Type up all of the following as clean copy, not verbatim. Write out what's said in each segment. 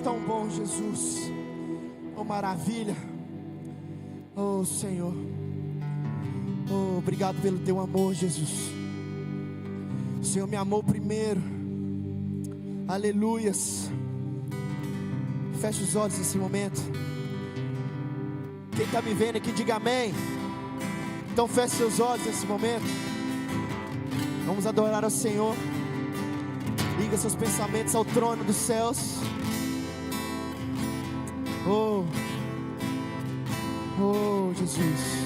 Tão bom, Jesus. Oh, maravilha. Oh, Senhor. Oh, obrigado pelo teu amor, Jesus. O Senhor me amou primeiro. Aleluias. Feche os olhos nesse momento. Quem está me vendo aqui, diga amém. Então feche seus olhos nesse momento. Vamos adorar ao Senhor. Liga seus pensamentos ao trono dos céus. Oh, oh, Jesus.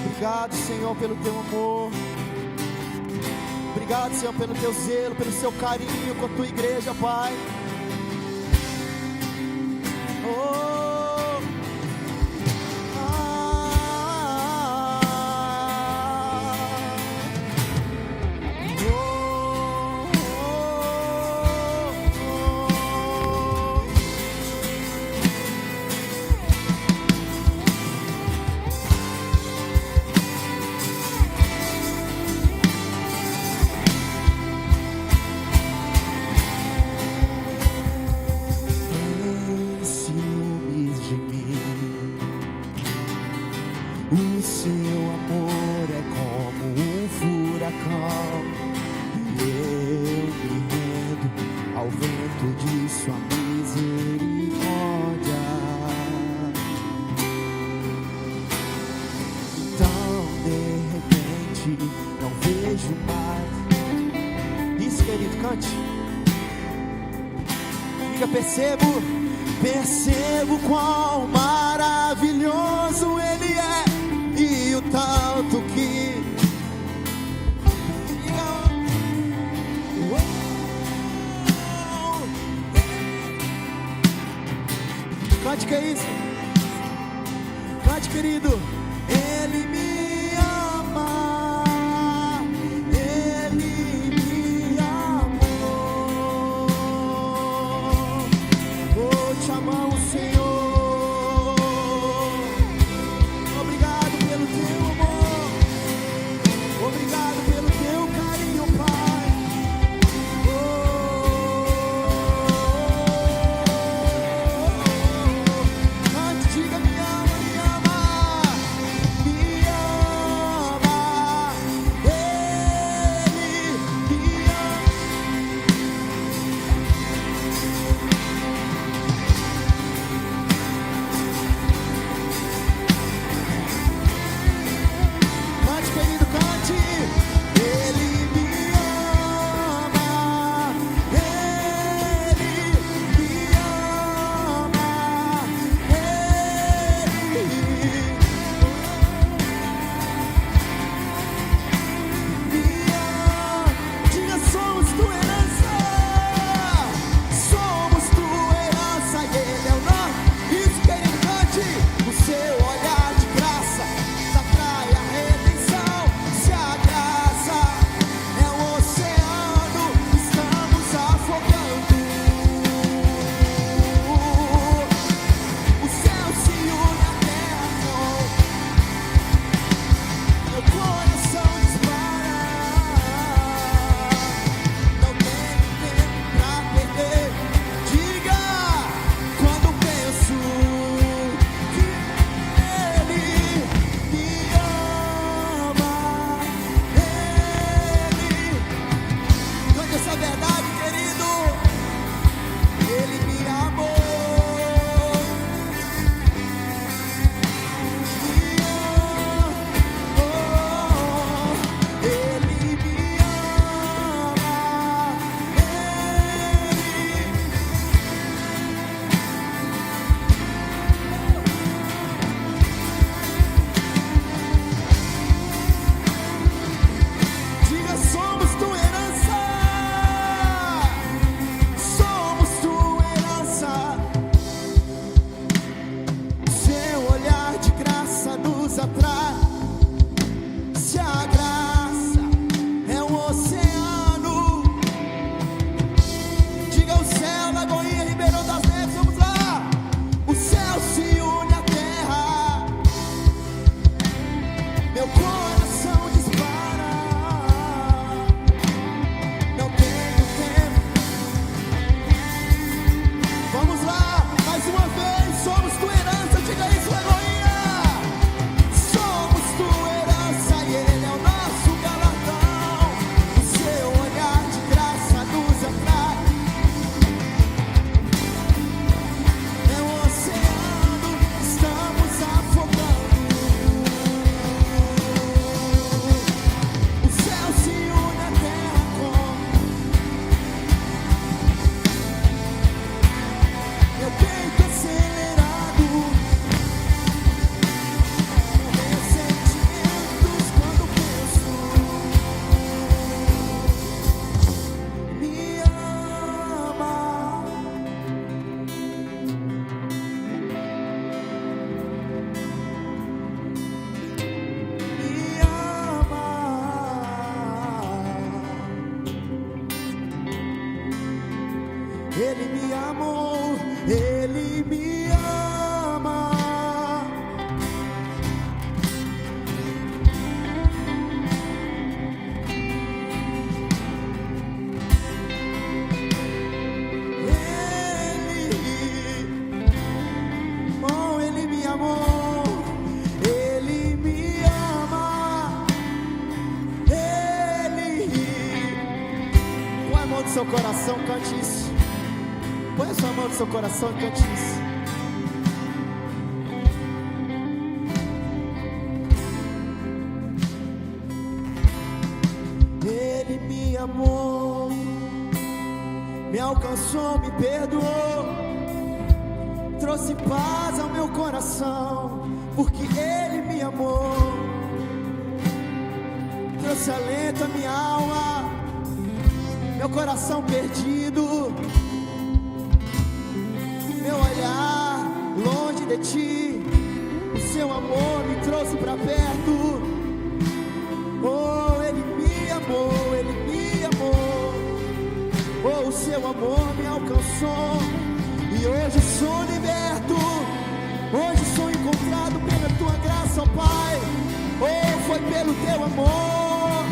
Obrigado, Senhor, pelo teu amor. Obrigado, Senhor, pelo teu zelo, pelo seu carinho com a tua igreja, Pai. Oh, percebo quão maravilhoso Ele é, e o tanto que cante, que é isso? Cante, querido. Ele me ama, Ele me amou. Oh, te amamos, Senhor. Obrigado pelo teu amor. Obrigado pelo teu carinho, Pai. Cante, diga, me ama, me ama. Ele me amou, Ele me ama. Ele me amou, Ele me ama. Ele. Põe a mão no seu coração, cante isso. Põe a sua mão no seu coração e cante isso. Ele me amou, me alcançou, me perdoou, trouxe paz ao meu coração, porque Ele me amou, trouxe alento à minha alma, meu coração perdido, meu olhar longe de Ti, o Seu amor me trouxe para perto. Oh, Ele me amou, Ele me amou. Oh, o Seu amor me alcançou, e hoje sou liberto, hoje sou encontrado pela Tua graça, ó Pai. Oh, foi pelo Teu amor,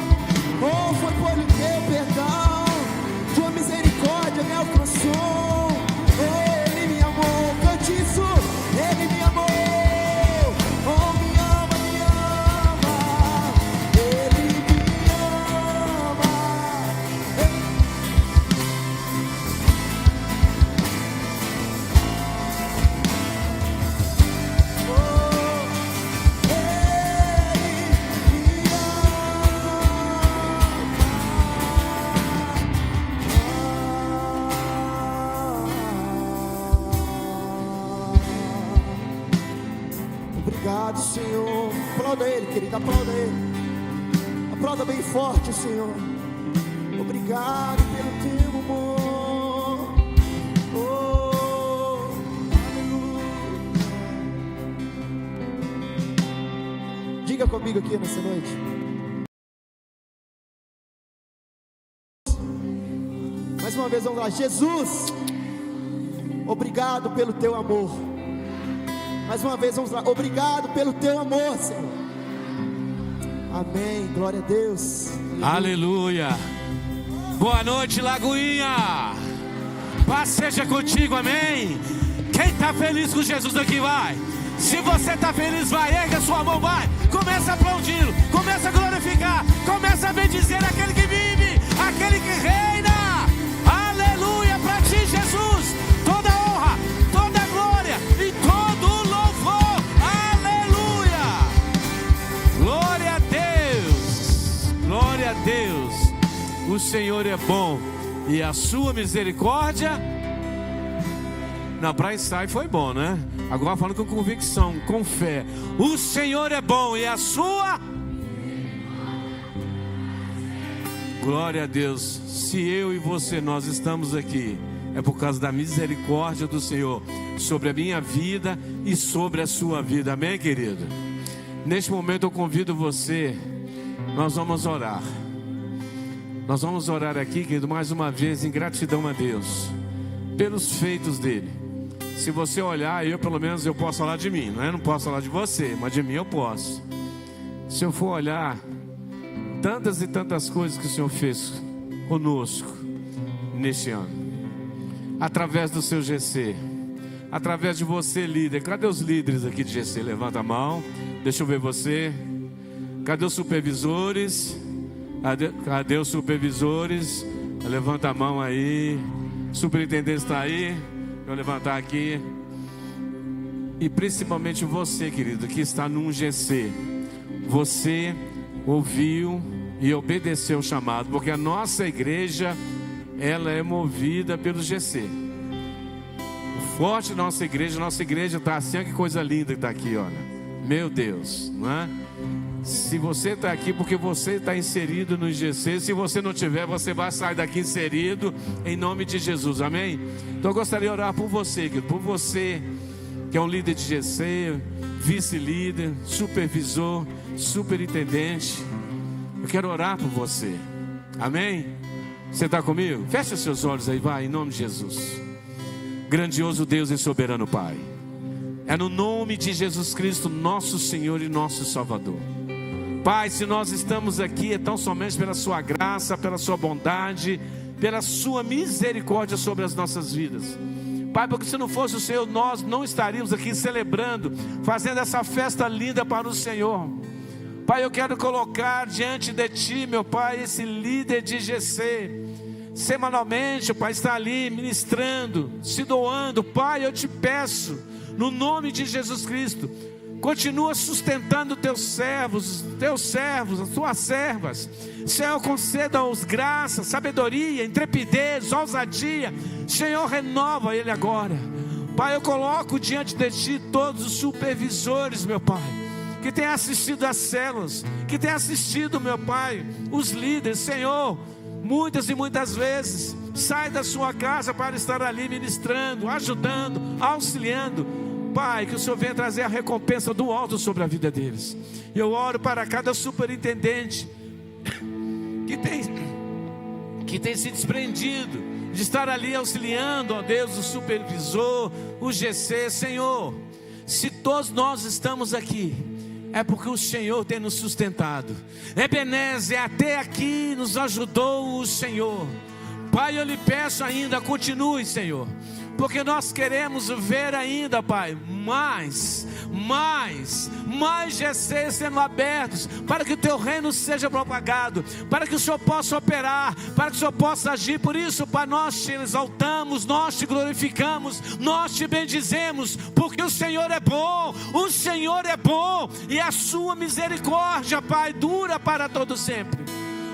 oh, foi pelo Teu perdão, Tua misericórdia me alcançou. Oh, Ele me amou, cante isso. Ele me amou, oh, me ama, me ama. Ele me ama. Obrigado, Senhor. Aplauda Ele, querido, aplauda Ele. Aplauda bem forte, Senhor. Obrigado pelo Teu amor. Oh, aleluia. Diga comigo aqui nessa noite. Mais uma vez, vamos lá. Jesus, obrigado pelo Teu amor. Mais uma vez, vamos lá. Obrigado pelo Teu amor, Senhor. Amém. Glória a Deus. Aleluia. Boa noite, Lagoinha. Paz seja contigo, amém. Quem está feliz com Jesus aqui, vai. Se você está feliz, vai. Erga sua mão, vai. Começa a aplaudir, começa a glorificar, começa a bendizer aquele que vive, aquele que reina. Aleluia para ti, Jesus. Toda honra, toda glória e todo louvor. Aleluia. Glória a Deus. Glória a Deus. O Senhor é bom e a sua misericórdia. Não, para ensaio foi bom, né? Agora falando com convicção, com fé. O Senhor é bom e a sua. Glória a Deus. Se eu e você, nós estamos aqui, é por causa da misericórdia do Senhor sobre a minha vida e sobre a sua vida. Amém, querido? Neste momento eu convido você, nós vamos orar. Nós vamos orar aqui, querido, mais uma vez em gratidão a Deus pelos feitos dele. Se você olhar, pelo menos eu posso falar de mim, não é? Não posso falar de você, mas de mim eu posso. Se eu for olhar tantas e tantas coisas que o Senhor fez conosco neste ano, através do seu GC, através de você, líder. Cadê os líderes aqui de GC? Levanta a mão, deixa eu ver você. Cadê os supervisores? Cadê os supervisores? Levanta a mão aí. Superintendente está aí. Vou levantar aqui. E principalmente você, querido, que está num GC. Você ouviu e obedeceu o chamado, porque a nossa igreja, ela é movida pelo GC. O forte da nossa igreja está assim, olha que coisa linda que está aqui, olha. Meu Deus, não é? Se você está aqui porque você está inserido no GC, se você não tiver, você vai sair daqui inserido, em nome de Jesus, amém? Então eu gostaria de orar por você, querido, por você que é um líder de GC, vice-líder, supervisor, superintendente. Eu quero orar por você, amém? Você está comigo? Feche seus olhos aí, vai, em nome de Jesus. Grandioso Deus e soberano Pai, é no nome de Jesus Cristo, nosso Senhor e nosso Salvador. Pai, se nós estamos aqui, é tão somente pela sua graça, pela sua bondade, pela sua misericórdia sobre as nossas vidas. Pai, porque se não fosse o Senhor, nós não estaríamos aqui celebrando, fazendo essa festa linda para o Senhor. Pai, eu quero colocar diante de Ti, meu Pai, esse líder de GC. Semanalmente, o Pai está ali ministrando, se doando. Pai, eu te peço, no nome de Jesus Cristo, continua sustentando teus servos, as tuas servas. Senhor, conceda-os graça, sabedoria, intrepidez, ousadia. Senhor, renova ele agora. Pai, eu coloco diante de Ti todos os supervisores, meu Pai, que tem assistido às células, que tem assistido, meu Pai, os líderes. Senhor, muitas e muitas vezes sai da sua casa para estar ali ministrando, ajudando, auxiliando. Pai, que o Senhor venha trazer a recompensa do alto sobre a vida deles. Eu oro para cada superintendente que tem se desprendido de estar ali auxiliando, ó Deus, o supervisor, o GC. Senhor, se todos nós estamos aqui, é porque o Senhor tem nos sustentado. Ebenezer, até aqui nos ajudou o Senhor. Pai, eu lhe peço ainda, continue, Senhor, porque nós queremos ver ainda, Pai, mais GCs sendo abertos, para que o Teu reino seja propagado, para que o Senhor possa operar, para que o Senhor possa agir. Por isso, Pai, nós te exaltamos, nós te glorificamos, nós te bendizemos, porque o Senhor é bom, e a sua misericórdia, Pai, dura para todo sempre.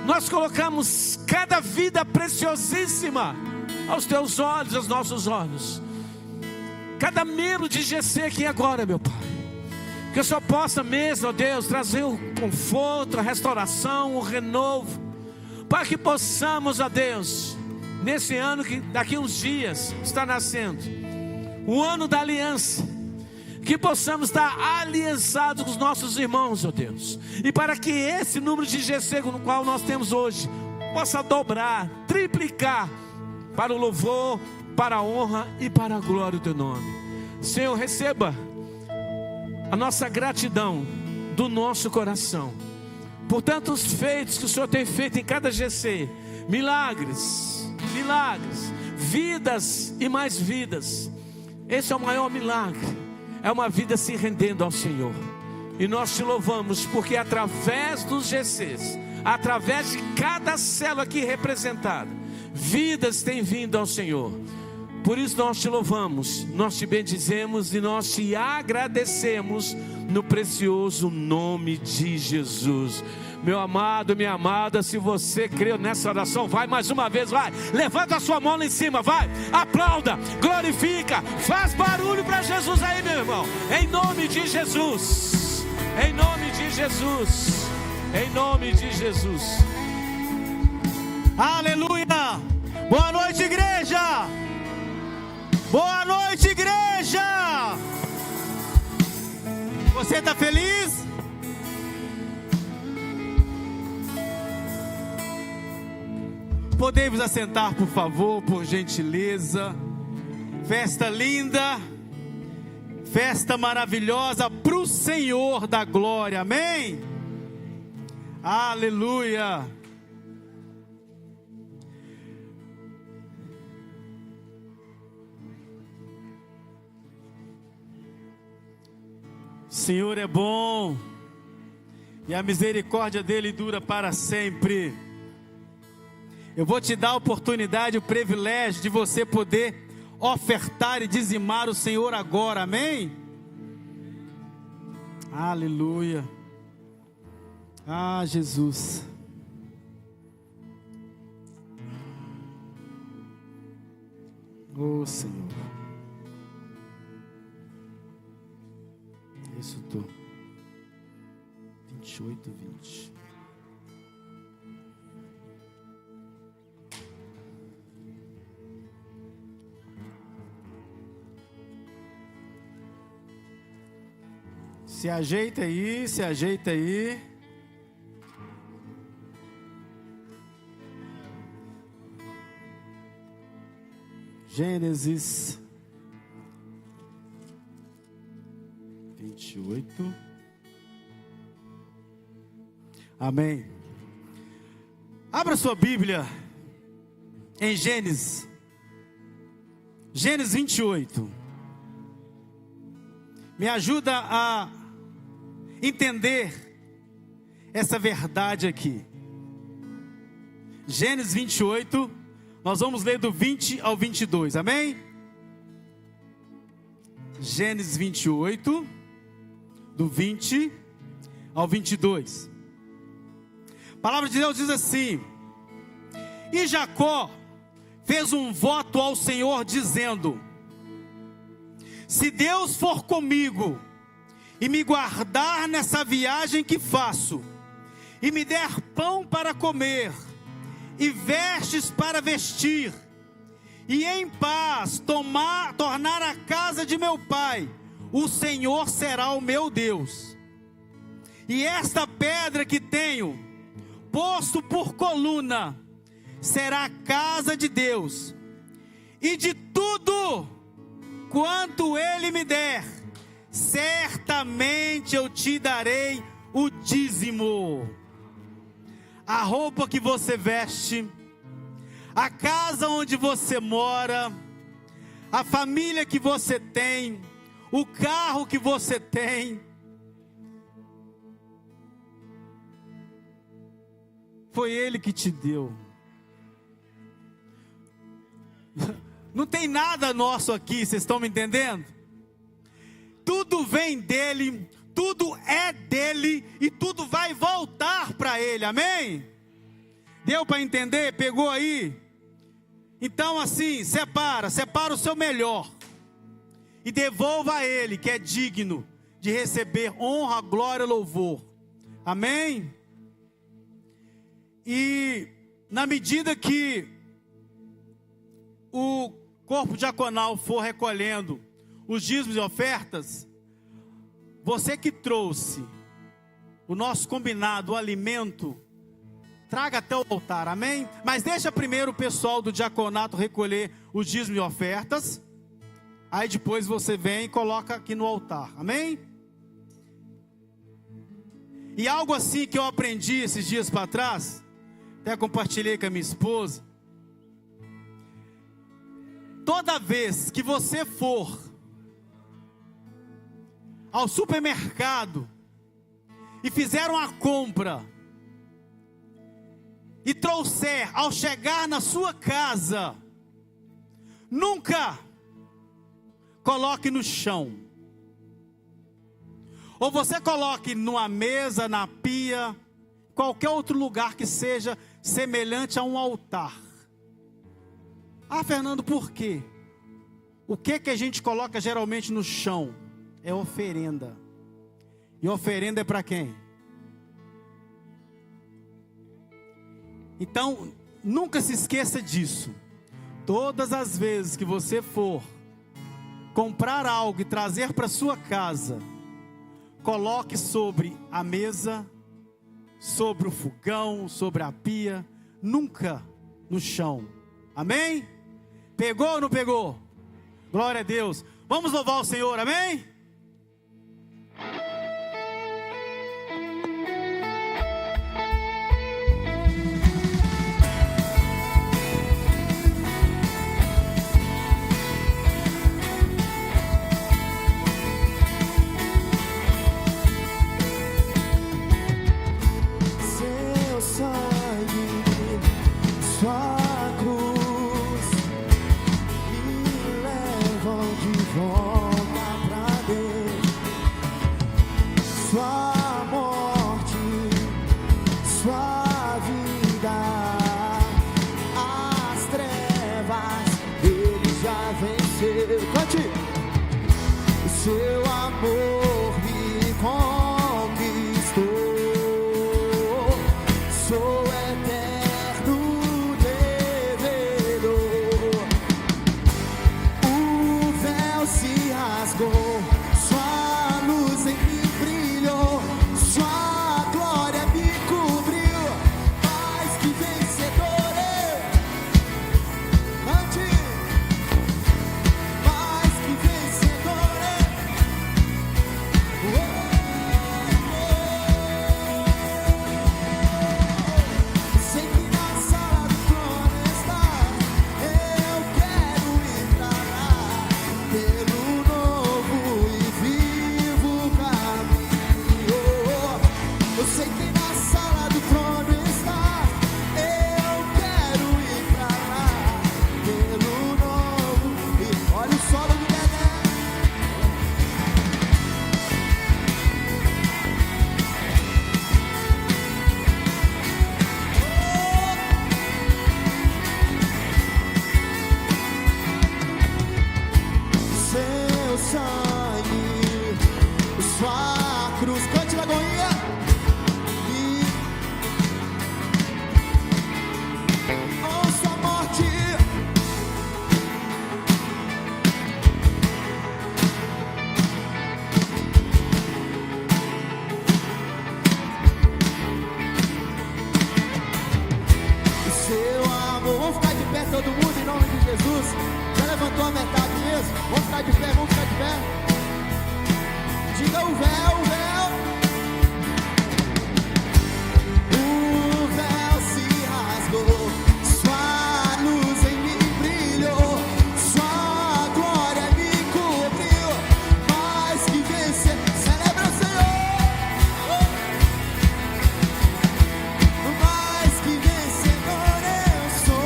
Nós colocamos cada vida preciosíssima aos Teus olhos, aos nossos olhos. Cada membro de GC aqui agora, meu Pai, que o Senhor possa mesmo, ó Deus, trazer o conforto, a restauração, o renovo, para que possamos, ó Deus, nesse ano que daqui a uns dias está nascendo, o ano da aliança, que possamos estar aliançados com os nossos irmãos, ó Deus, e para que esse número de GC no qual nós temos hoje possa dobrar, triplicar, para o louvor, para a honra e para a glória do Teu nome. Senhor, receba a nossa gratidão do nosso coração por tantos feitos que o Senhor tem feito em cada GC. Milagres, vidas e mais vidas. Esse é o maior milagre, é uma vida se rendendo ao Senhor. E nós te louvamos, porque através dos GCs, através de cada célula aqui representada, vidas têm vindo ao Senhor. Por isso nós te louvamos, nós te bendizemos e nós te agradecemos no precioso nome de Jesus. Meu amado, minha amada, se você creu nessa oração, vai mais uma vez, vai, levanta a sua mão lá em cima, vai, aplauda, glorifica, faz barulho para Jesus aí, meu irmão, em nome de Jesus, em nome de Jesus, em nome de Jesus. Aleluia! Boa noite, igreja! Boa noite, igreja! Você está feliz? Podemos assentar, por favor, por gentileza. Festa linda, festa maravilhosa para o Senhor da glória, amém? Aleluia! Senhor é bom, e a misericórdia dele dura para sempre. Eu vou te dar a oportunidade, o privilégio de você poder ofertar e dizimar o Senhor agora, amém? Aleluia. Ah, Jesus. Oh, Senhor. Isso tô 28, 20. Se ajeita aí, se ajeita aí. Gênesis 28. Amém. Abra sua Bíblia em Gênesis 28. Me ajuda a entender essa verdade aqui. Gênesis 28, nós vamos ler do 20 ao 22, amém? Gênesis 28, do 20 ao 22. A palavra de Deus diz assim: E Jacó fez um voto ao Senhor, dizendo: Se Deus for comigo e me guardar nessa viagem que faço, e me der pão para comer, e vestes para vestir, e em paz tornar a casa de meu pai, o Senhor será o meu Deus. E esta pedra que tenho posto por coluna será a casa de Deus, e de tudo quanto ele me der, certamente eu te darei o dízimo. A roupa que você veste, a casa onde você mora, a família que você tem, o carro que você tem, foi Ele que te deu. Não tem nada nosso aqui, vocês estão me entendendo? Tudo vem dEle, tudo é dEle e tudo vai voltar para Ele, amém? Deu para entender? Pegou aí? Então assim, separa o seu melhor e devolva a Ele, que é digno de receber honra, glória e louvor, amém? E na medida que o corpo diaconal for recolhendo os dízimos e ofertas, você que trouxe o nosso combinado, o alimento, traga até o altar, amém? Mas deixa primeiro o pessoal do diaconato recolher os dízimos e ofertas, aí depois você vem e coloca aqui no altar, amém? E algo assim que eu aprendi esses dias para trás, até compartilhei com a minha esposa: toda vez que você for ao supermercado e fizer uma compra e trouxer, ao chegar na sua casa, nunca coloque no chão, ou você coloque numa mesa, na pia, qualquer outro lugar que seja semelhante a um altar. Ah, Fernando, por quê? O que a gente coloca geralmente no chão? É oferenda. E oferenda é para quem? Então, nunca se esqueça disso. Todas as vezes que você for comprar algo e trazer para sua casa, coloque sobre a mesa, sobre o fogão, sobre a pia, nunca no chão. Amém? Pegou ou não pegou? Glória a Deus. Vamos louvar o Senhor, amém? Seu sangue, sua cruz me levam de volta pra Deus. Jesus. Já levantou a metade mesmo? Vamos ficar de pé, vamos ficar de pé. Diga o véu, o véu. O véu se rasgou, sua luz em mim brilhou, sua glória me cobriu. Mais que vencer, celebra o Senhor. Mais que vencedor eu sou.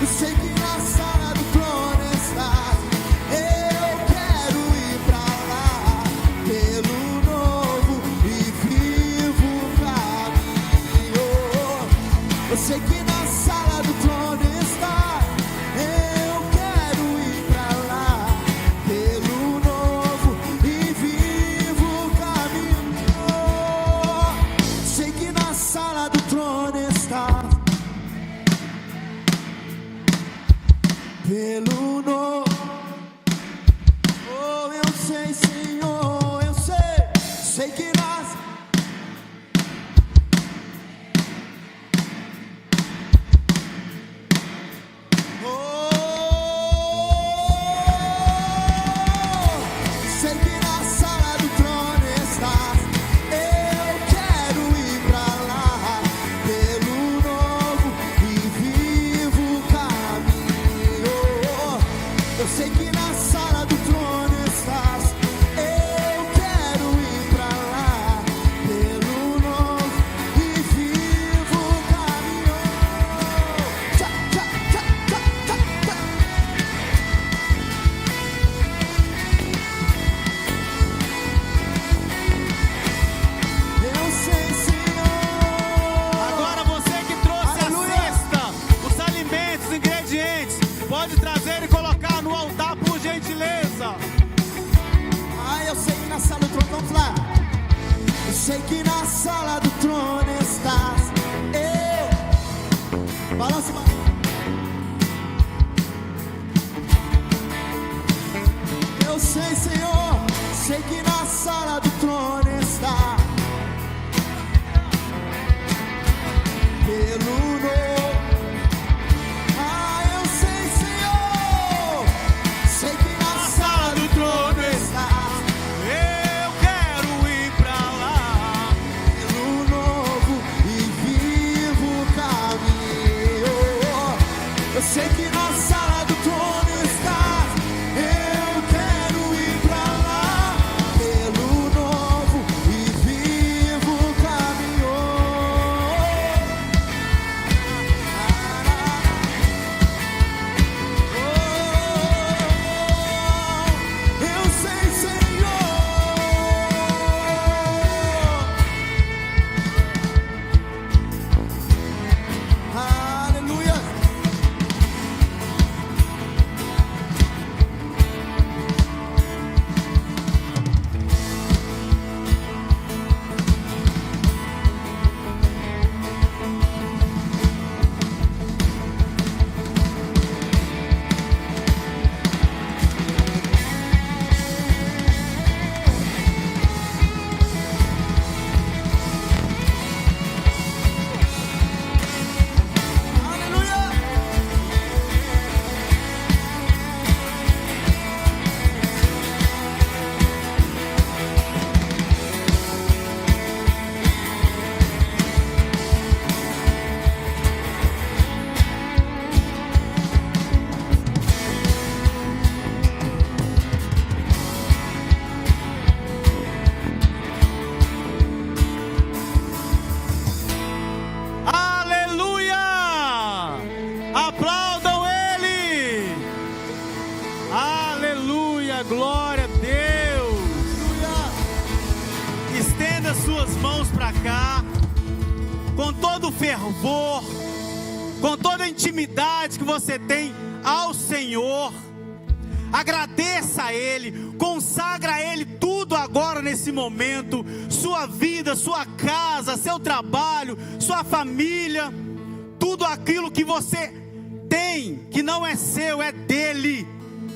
Eu sei que na sala do trono estás. Eu quero ir pra lá pelo novo e vivo caminho. Eu sei que na sala do trono estás. Eu quero ir pra lá pelo novo e vivo caminho. Sei que na sala do trono estás. Pelo novo. Oh, eu sei, Senhor, eu sei que nas. Sei que na sala do trono estás. Eu quero ir pra lá pelo novo e vivo caminho. Eu sei que na sala do trono estás. Eu quero ir pra lá pelo novo e vivo caminho. Tchá, tchá, tchá, tchá, tchá, tchá. Eu sei, Senhor. Agora você que trouxe Aleluia. a cesta, os alimentos, os ingredientes, pode trazer e colocar no altar, por gentileza. Eu sei que na sala do trono, vamos lá. Eu sei que na sala do trono estás. Balança, eu sei, Senhor. Sei que na sala do trono está. Pelo novo. Eu sei, Senhor. Sei que na sala do trono está. Eu quero ir pra lá. Pelo novo e vivo caminho. Eu sei que na sala do trono está. Eu quero ir pra lá pelo novo e vivo caminho. Eu sei, Senhor. Aleluia. Aleluia. Aleluia! Aplaudam ele! Aleluia! Glória a Deus! Estenda suas mãos para cá, com todo o fervor, com toda a intimidade que você tem ao Senhor. Agradeça a Ele, consagra a Ele tudo agora nesse momento, sua vida, sua casa, seu trabalho, sua família, tudo aquilo que você tem, que não é seu, é dele,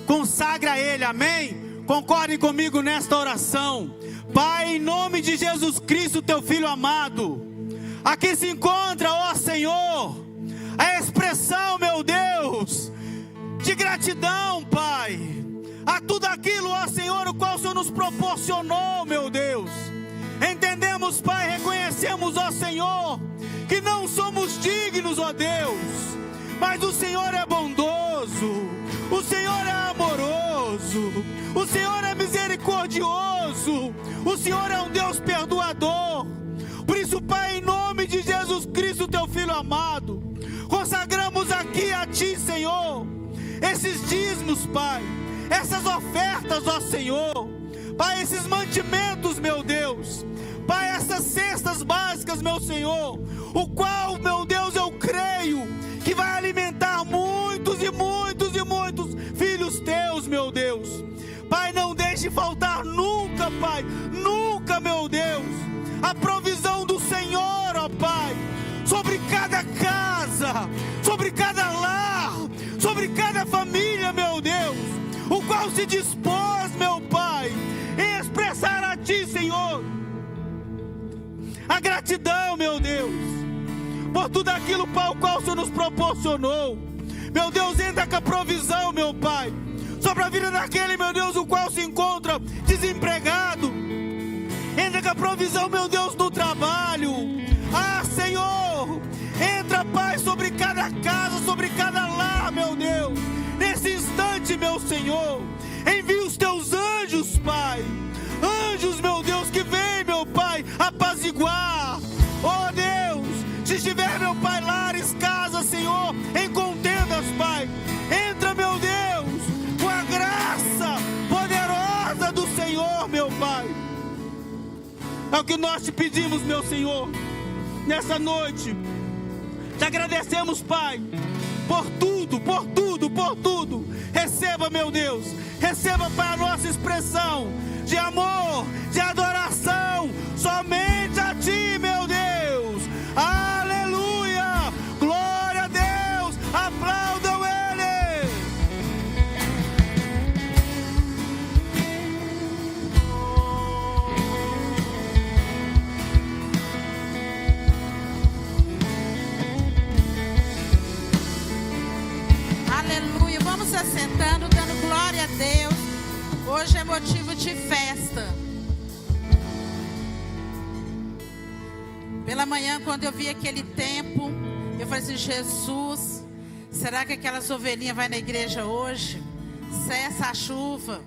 consagra a Ele, amém? Concordem comigo nesta oração. Pai, em nome de Jesus Cristo, teu Filho amado, Aqui se encontra, ó Senhor, a expressão, meu Deus, de gratidão, Pai, a tudo aquilo, ó Senhor, o qual o Senhor nos proporcionou, meu Deus. Entendemos, Pai, reconhecemos, ó Senhor, que não somos dignos, ó Deus, mas o Senhor é bondoso, o Senhor é amoroso, o Senhor é misericordioso, o Senhor é um Deus perdoador. Por isso, Pai, em nome de Jesus Cristo, teu Filho amado, consagramos aqui a Ti, Senhor, esses dízimos, Pai, essas ofertas, ó Senhor, Pai, esses mantimentos, meu Deus, Pai, essas cestas básicas, meu Senhor, o qual, meu Deus, eu creio que vai alimentar muitos e muitos e muitos filhos teus, meu Deus. Pai, não deixe faltar nunca, Pai, nunca, meu Deus, a provisão do Senhor, ó Pai, sobre cada casa, sobre cada lar, sobre cada família, meu Deus, o qual se dispôs, meu Pai, em expressar a Ti, Senhor, a gratidão, meu Deus, por tudo aquilo para o qual o Senhor nos proporcionou. Meu Deus, entra com a provisão, meu Pai, sobre a vida daquele, meu Deus, o qual se encontra desempregado. Entra com a provisão, meu Deus, no trabalho. Ah, Senhor, entra, Pai, sobre cada casa, sobre cada lar, meu Deus. Nesse instante, meu Senhor, envia os teus anjos, Pai. Anjos, meu Deus, que vem, meu Pai, apaziguar. Oh, Deus, se estiver, meu Pai, lares, casas, Senhor, em contendas, Pai, entra, meu Deus, com a graça poderosa do Senhor, meu Pai. É o que nós te pedimos, meu Senhor, nessa noite. Te agradecemos, Pai, por tudo, por tudo, por tudo. Receba, meu Deus, receba, Pai, a nossa expressão de amor, de adoração, somente a Ti, meu Deus. Aleluia, glória a Deus, aplaudam Ele. Aleluia, vamos se assentando, dando glória a Deus. Hoje é motivo de festa. Pela manhã, quando eu vi aquele tempo, eu falei assim: Jesus, será que aquelas ovelhinhas vão na igreja hoje? Cessa a chuva,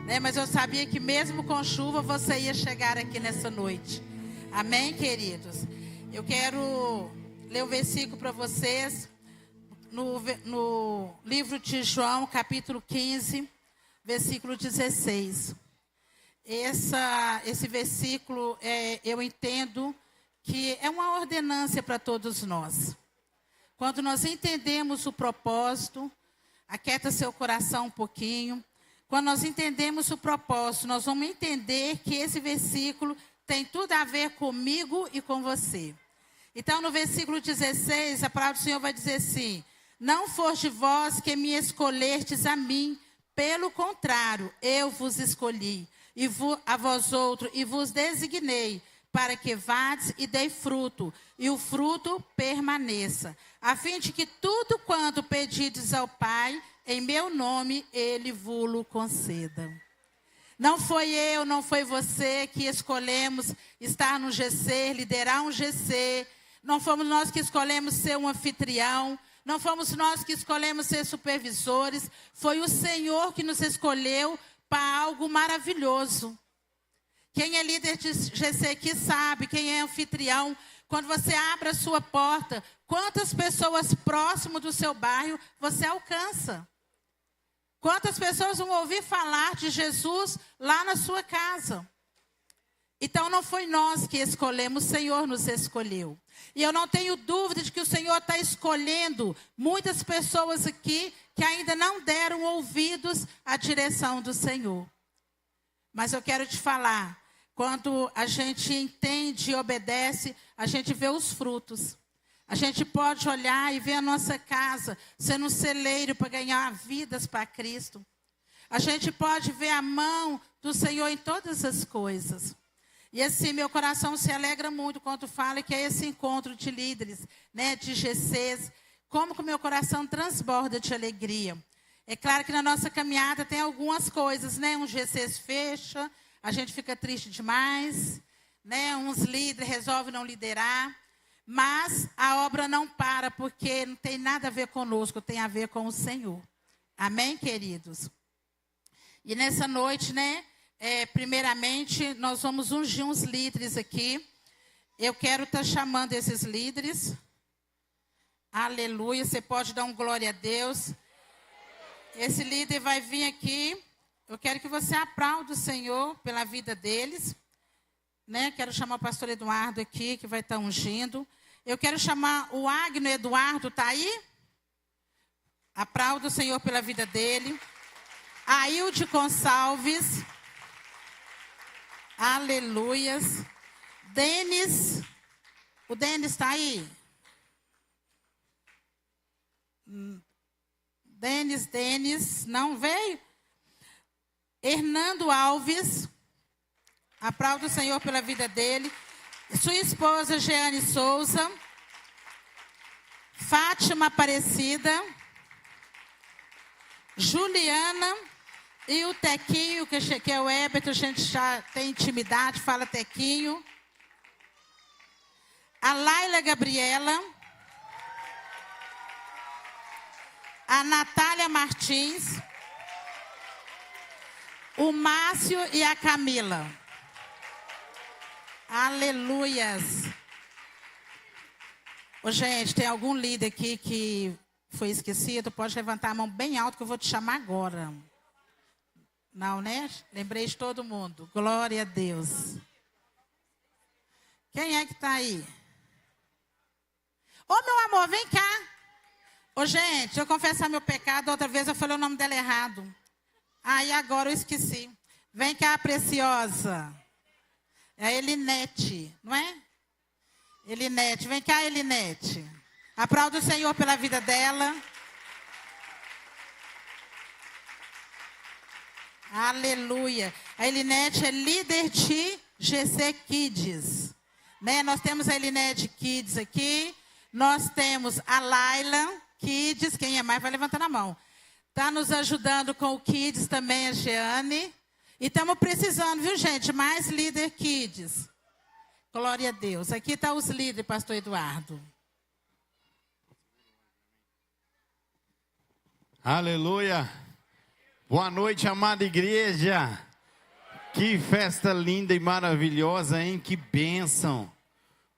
né? Mas eu sabia que mesmo com chuva você ia chegar aqui nessa noite. Amém, queridos? Eu quero ler o versículo para vocês no livro de João, capítulo 15, versículo 16. Esse versículo, eu entendo que é uma ordenância para todos nós. Quando nós entendemos o propósito, aquieta seu coração um pouquinho. Quando nós entendemos o propósito, nós vamos entender que esse versículo tem tudo a ver comigo e com você. Então, no versículo 16, a palavra do Senhor vai dizer assim: não foste vós que me escolhestes a mim, pelo contrário, eu vos escolhi, a vós outros, e vos designei, para que vades e dei fruto, e o fruto permaneça, a fim de que tudo quanto pedides ao Pai, em meu nome, Ele vos conceda. Não foi eu, não foi você que escolhemos estar no GC, liderar um GC. Não fomos nós que escolhemos ser um anfitrião. Não fomos nós que escolhemos ser supervisores. Foi o Senhor que nos escolheu para algo maravilhoso. Quem é líder de GC aqui sabe, quem é anfitrião, quando você abre a sua porta, quantas pessoas próximo do seu bairro você alcança? Quantas pessoas vão ouvir falar de Jesus lá na sua casa? Então não foi nós que escolhemos, o Senhor nos escolheu. E eu não tenho dúvida de que o Senhor está escolhendo muitas pessoas aqui que ainda não deram ouvidos à direção do Senhor. Mas eu quero te falar, quando a gente entende e obedece, a gente vê os frutos. A gente pode olhar e ver a nossa casa sendo um celeiro para ganhar vidas para Cristo. A gente pode ver a mão do Senhor em todas as coisas. E assim, meu coração se alegra muito quando fala que é esse encontro de líderes, né, de GCs, como que o meu coração transborda de alegria. É claro que na nossa caminhada tem algumas coisas, né, uns GCs fecha, a gente fica triste demais, né, uns líderes resolvem não liderar, mas a obra não para, porque não tem nada a ver conosco, tem a ver com o Senhor. Amém, queridos? E nessa noite, né, primeiramente, nós vamos ungir uns líderes aqui. Eu quero estar chamando esses líderes. Aleluia, você pode dar um glória a Deus. Esse líder vai vir aqui. Eu quero que você aplaude o Senhor pela vida deles. Né? Quero chamar o pastor Eduardo aqui, que vai estar ungindo. Eu quero chamar o Agno Eduardo, está aí? Aplaude o Senhor pela vida dele. Ailde Gonçalves. Aleluias. Denis. O Denis está aí? Denis, não veio? Hernando Alves. Aplauda o Senhor pela vida dele. Sua esposa, Jeane Souza. Fátima Aparecida. Juliana. E o Tequinho, que é o Herbert, a gente já tem intimidade, fala Tequinho. A Laila Gabriela. A Natália Martins. O Márcio e a Camila. Aleluias. Ô, gente, tem algum líder aqui que foi esquecido? Pode levantar a mão bem alto que eu vou te chamar agora. Não, né? Lembrei de todo mundo. Glória a Deus. Quem é que está aí? Ô, meu amor, vem cá. Ô, gente, eu confessar meu pecado. Outra vez eu falei o nome dela errado. Aí agora eu esqueci. Vem cá, preciosa. É a Elinete, não é? Elinete, vem cá, Elinete. Aplauda o Senhor pela vida dela. Aleluia. A Elinete é líder de GC Kids. Né? Nós temos a Elinete Kids aqui. Nós temos a Laila Kids. Quem é mais vai levantando a mão. Está nos ajudando com o Kids também, a Jeane. E estamos precisando, viu, gente? Mais líder Kids. Glória a Deus. Aqui estão os líderes, pastor Eduardo. Aleluia. Boa noite, amada igreja. Que festa linda e maravilhosa, hein? Que bênção.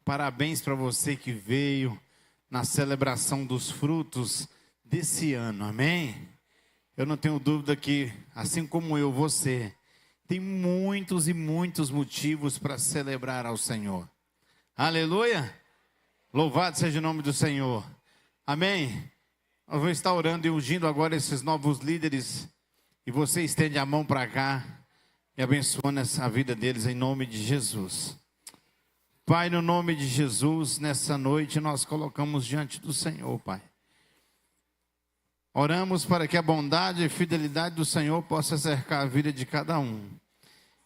Parabéns para você que veio na celebração dos frutos desse ano, amém? Eu não tenho dúvida que, assim como eu, você tem muitos e muitos motivos para celebrar ao Senhor. Aleluia. Louvado seja o nome do Senhor. Amém. Nós vamos estar orando e ungindo agora esses novos líderes. E você estende a mão para cá e abençoando a vida deles em nome de Jesus. Pai, no nome de Jesus, nessa noite nós colocamos diante do Senhor, Pai. Oramos para que a bondade e fidelidade do Senhor possa cercar a vida de cada um.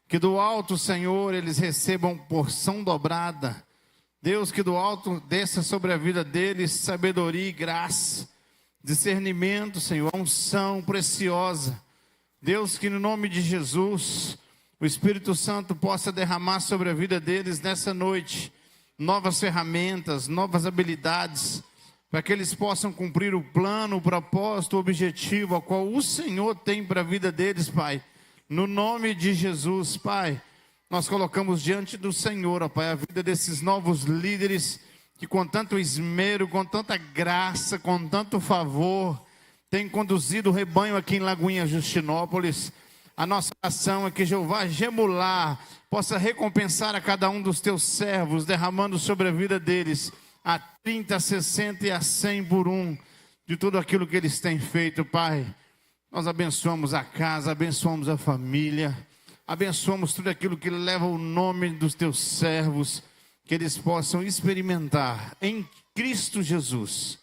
Que do alto, Senhor, eles recebam porção dobrada. Deus, que do alto desça sobre a vida deles sabedoria e graça, discernimento, Senhor, unção preciosa. Deus, que no nome de Jesus, o Espírito Santo possa derramar sobre a vida deles nessa noite novas ferramentas, novas habilidades, para que eles possam cumprir o plano, o propósito, o objetivo ao qual o Senhor tem para a vida deles, Pai. No nome de Jesus, Pai, nós colocamos diante do Senhor, ó Pai, a vida desses novos líderes que com tanto esmero, com tanta graça, com tanto favor, têm conduzido o rebanho aqui em Lagoinha Justinópolis. A nossa oração é que Jeová Gemular possa recompensar a cada um dos teus servos, derramando sobre a vida deles a 30, a 60 e a 100 por um, de tudo aquilo que eles têm feito, Pai. Nós abençoamos a casa, abençoamos a família, abençoamos tudo aquilo que leva o nome dos teus servos, que eles possam experimentar em Cristo Jesus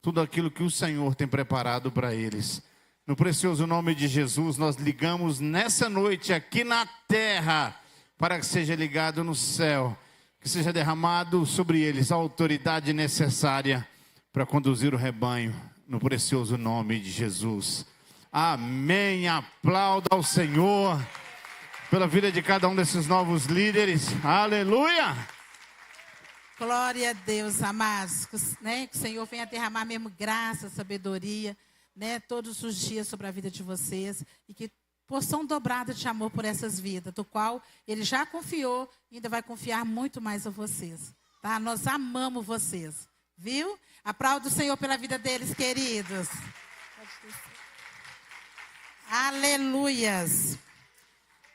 tudo aquilo que o Senhor tem preparado para eles. No precioso nome de Jesus, nós ligamos nessa noite aqui na terra para que seja ligado no céu, que seja derramado sobre eles a autoridade necessária para conduzir o rebanho, no precioso nome de Jesus. Amém. Aplauda ao Senhor pela vida de cada um desses novos líderes. Aleluia. Glória a Deus, amados, né? Que o Senhor venha derramar mesmo graça, sabedoria, né? Todos os dias sobre a vida de vocês. E que porção dobrada de amor por essas vidas, do qual Ele já confiou e ainda vai confiar muito mais a vocês. Tá? Nós amamos vocês, viu? Aplauda o Senhor pela vida deles, queridos. Aleluias.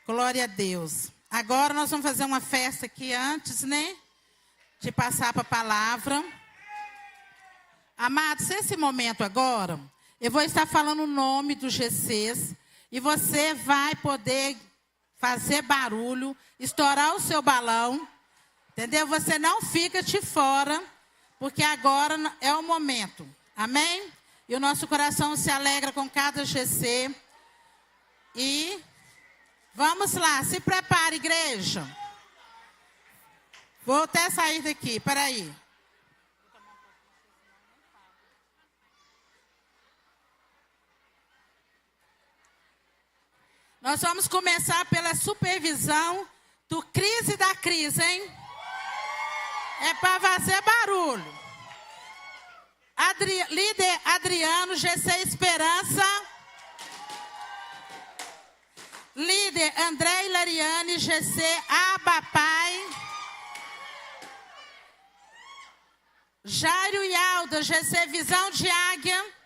Glória a Deus. Agora nós vamos fazer uma festa aqui antes, né? De passar para a palavra. Amados, nesse momento agora, eu vou estar falando o nome dos GCs. E você vai poder fazer barulho, estourar o seu balão. Entendeu? Você não fica de fora, porque agora é o momento. Amém? E o nosso coração se alegra com cada GC. E vamos lá, se prepare, igreja. Vou até sair daqui, peraí. Nós vamos começar pela supervisão do Crise da Crise, hein? É para fazer barulho. Líder Adriano, GC Esperança. Líder André e Lariane, GC Abapai. Jairo e Alda, GC Visão de Águia.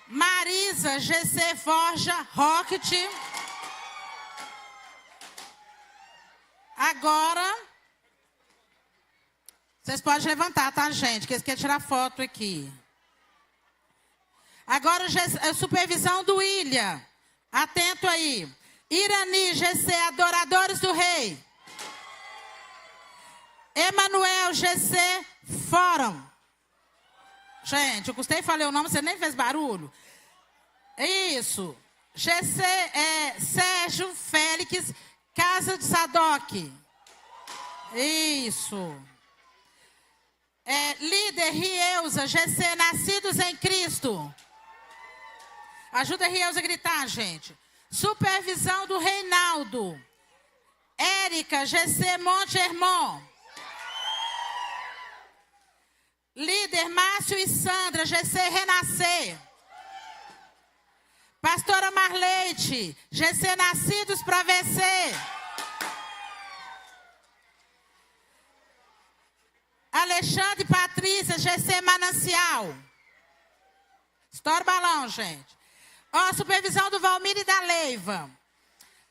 Marisa, GC Forja Rocket. Agora, vocês podem levantar, tá, gente? Que eles querem tirar foto aqui. Agora, a supervisão do Ilha. Atento aí. Irani, GC Adoradores do Rei. Emanuel, GC Fórum. Gente, eu gostei, falei o nome, você nem fez barulho. Isso. GC Sérgio Félix, Casa de Sadoc. Isso. Líder Rieuza, GC Nascidos em Cristo. Ajuda a Rieuza a gritar, gente. Supervisão do Reinaldo. Érica, GC Monte Hermon. Líder Márcio e Sandra, GC Renascer. Pastora Marleite, GC Nascidos para Vencer. Alexandre e Patrícia, GC Manancial. Estoura o balão, gente. Ó, supervisão do Valmir e da Leiva.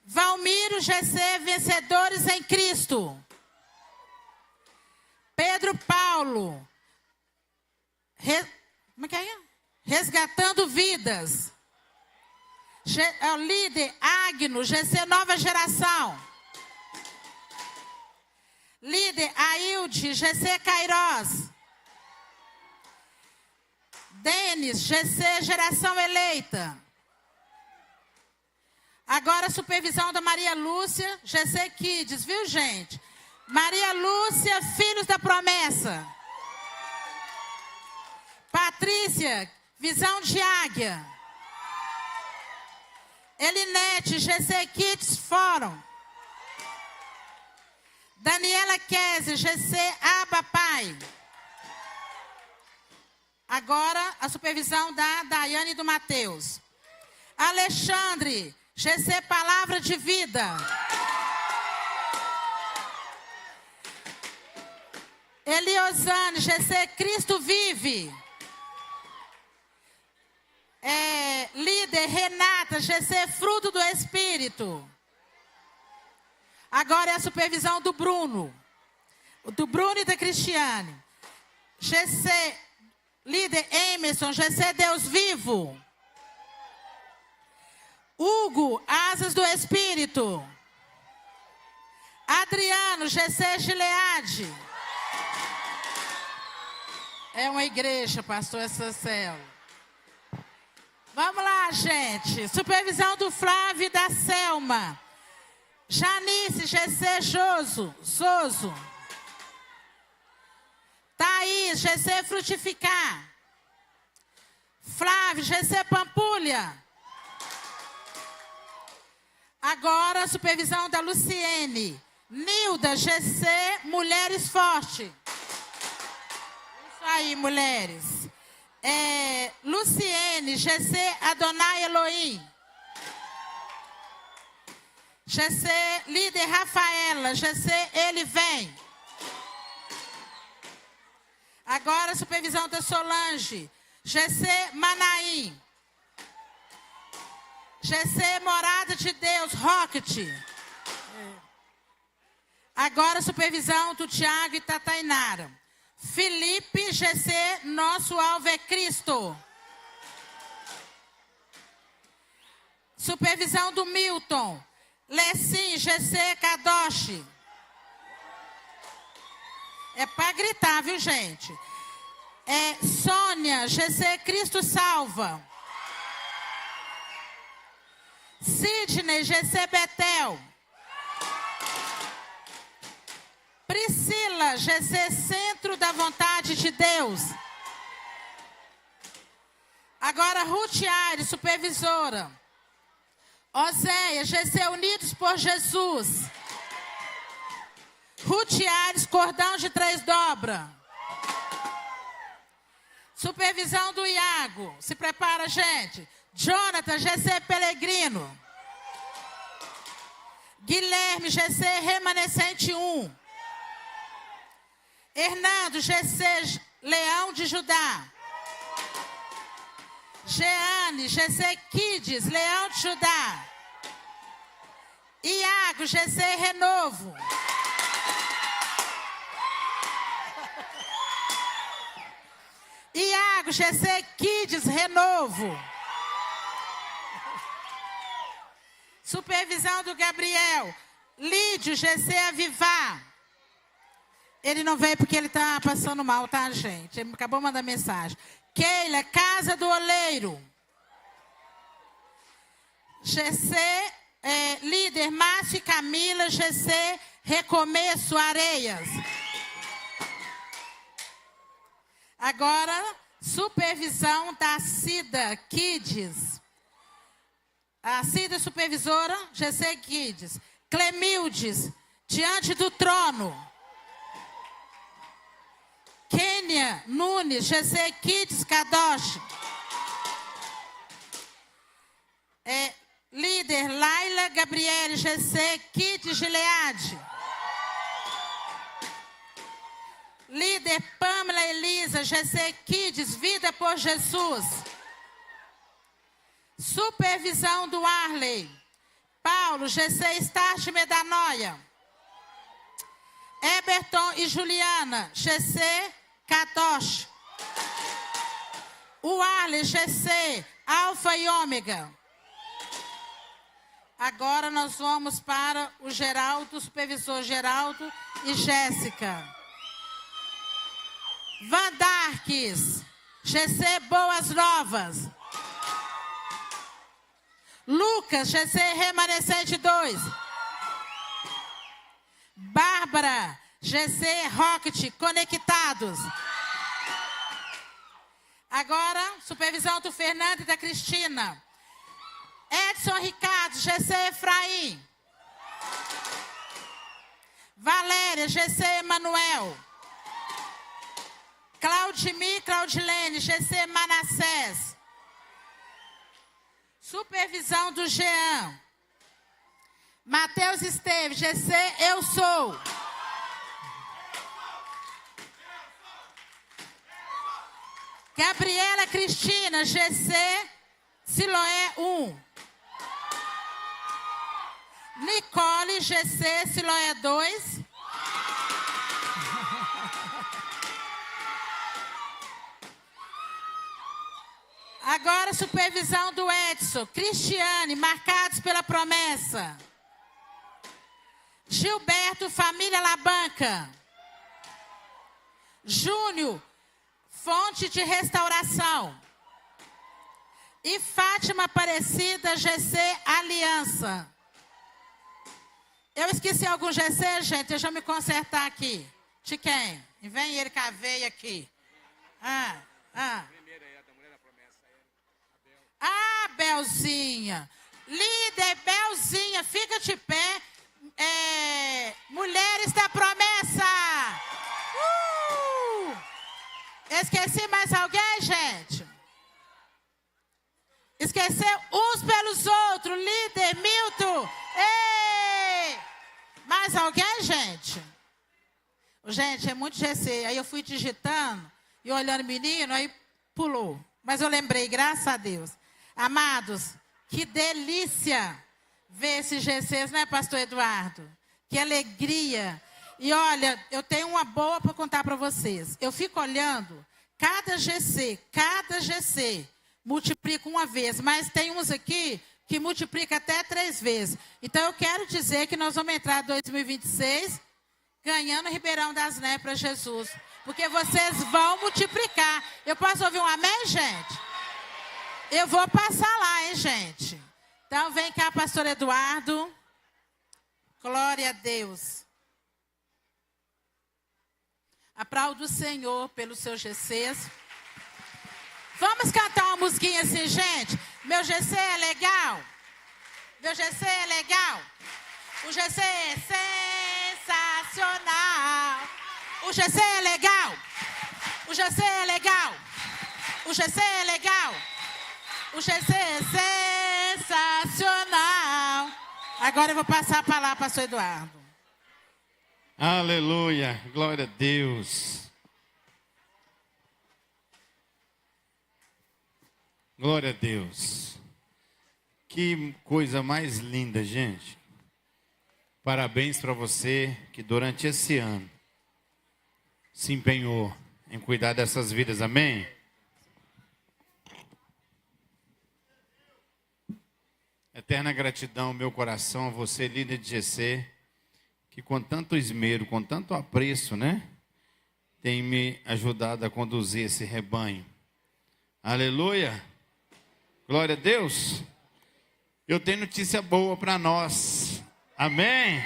Valmiro, GC Vencedores em Cristo. Pedro Paulo. Como é que é? Resgatando Vidas. Líder Agno, GC Nova Geração. Líder Ailde, GC Cairós. Denis, GC Geração Eleita. Agora a supervisão da Maria Lúcia, GC Kids, viu, gente? Maria Lúcia, Filhos da Promessa. Patrícia, Visão de Águia. Elinete, GC Kids Fórum. Daniela Kese, GC Abapai. Agora a supervisão da Daiane e do Matheus. Alexandre, GC Palavra de Vida. Eliosane, GC Cristo Vive. Líder Renata, GC Fruto do Espírito. Agora é a supervisão do Bruno. Do Bruno e da Cristiane. GC, líder Emerson, GC Deus Vivo. Hugo, Asas do Espírito. Adriano, GC Gileade. É uma igreja, pastor, essa célula. Vamos lá, gente. Supervisão do Flávio e da Selma. Janice, GC Zoso. Thaís, GC Frutificar. Flávio, GC Pampulha. Agora, a supervisão da Luciene. Nilda, GC Mulheres Forte. Isso aí, mulheres. Luciene, GC Adonai Elohim. GC Líder Rafaela, GC Ele Vem. Agora a supervisão da Solange, GC Manaim. GC Morada de Deus, Rocket. Agora a supervisão do Tiago e Tatainara. Felipe, GC Nosso Alvo é Cristo. Supervisão do Milton. Lecim, GC Kadoshi. É para gritar, viu, gente? Sônia, GC Cristo Salva. Sidney, GC Betel. Priscila, GC Centro da Vontade de Deus. Agora, Ruth Aires, supervisora. Oséia, GC Unidos por Jesus. Ruth Aires, cordão de 3 dobra. Supervisão do Iago. Se prepara, gente. Jonathan, GC Pelegrino. Guilherme, GC Remanescente 1. Hernando, GC Leão de Judá. Jeane, GC Kids, Leão de Judá. Iago, GC Renovo. Iago, GC Kids, Renovo. Supervisão do Gabriel. Lídio, GC Avivar. Ele não veio porque ele está passando mal, tá, gente? Ele acabou de mandar mensagem. Keila, Casa do Oleiro. GC, líder Márcio e Camila, GC Recomeço Areias. Agora, supervisão da Cida Kids. A Cida supervisora, GC Kids. Clemildes, Diante do Trono. Kênia Nunes, GC Kids Kadosh. Líder Laila Gabriele, GC Kids Gileade. Líder Pamela Elisa, GC Kids Vida por Jesus. Supervisão do Arley. Paulo, GC Start Medanoia. Eberton e Juliana, GC Kadosh. O Arley, GC Alfa e Ômega. Agora nós vamos para o Geraldo, supervisor Geraldo e Jéssica. Vandarques, GC Boas Novas. Lucas, GC Remanescente 2. Bárbara, GC Rocket, Conectados. Agora, supervisão do Fernando e da Cristina. Edson Ricardo, GC Efraim. Valéria, GC Emanuel. Claudimir, Claudilene, GC Manassés. Supervisão do Jean. Mateus Esteves, GC Eu Sou. Gabriela Cristina, GC Siloé 1. Nicole, GC Siloé 2. Agora, supervisão do Edson. Cristiane, marcados pela promessa. Gilberto, família Labanca. Júnior, fonte de restauração. E Fátima Aparecida, GC Aliança. Eu esqueci algum GC, gente. Deixa eu me consertar aqui. De quem? E vem ele com a veia aqui. Belzinha. Líder, Belzinha, fica de pé. Mulheres da promessa. Esqueci mais alguém, gente? Esqueceu uns pelos outros. Líder, Milton. Ei! Mais alguém, gente? Gente, é muito GC. Aí eu fui digitando e olhando o menino, aí pulou. Mas eu lembrei, graças a Deus. Amados, que delícia ver esses GCs, né, pastor Eduardo? Que alegria. E olha, eu tenho uma boa para contar para vocês. Eu fico olhando, cada GC, multiplica uma vez. Mas tem uns aqui que multiplica até 3 vezes. Então eu quero dizer que nós vamos entrar em 2026 ganhando Ribeirão das Neves para Jesus. Porque vocês vão multiplicar. Eu posso ouvir um amém, gente? Eu vou passar lá, hein, gente? Então vem cá, pastor Eduardo. Glória a Deus. Aplaudo o Senhor pelos seus GCs. Vamos cantar uma musiquinha assim, gente? Meu GC é legal? Meu GC é legal? O GC é sensacional. O GC é legal? O GC é legal? O GC é legal? O GC é sensacional. Agora eu vou passar a palavra para o pastor Eduardo. Aleluia, glória a Deus. Glória a Deus. Que coisa mais linda, gente. Parabéns para você que durante esse ano se empenhou em cuidar dessas vidas, amém? Eterna gratidão, meu coração, a você, líder de GC, que com tanto esmero, com tanto apreço, né, tem me ajudado a conduzir esse rebanho. Aleluia! Glória a Deus! Eu tenho notícia boa para nós. Amém?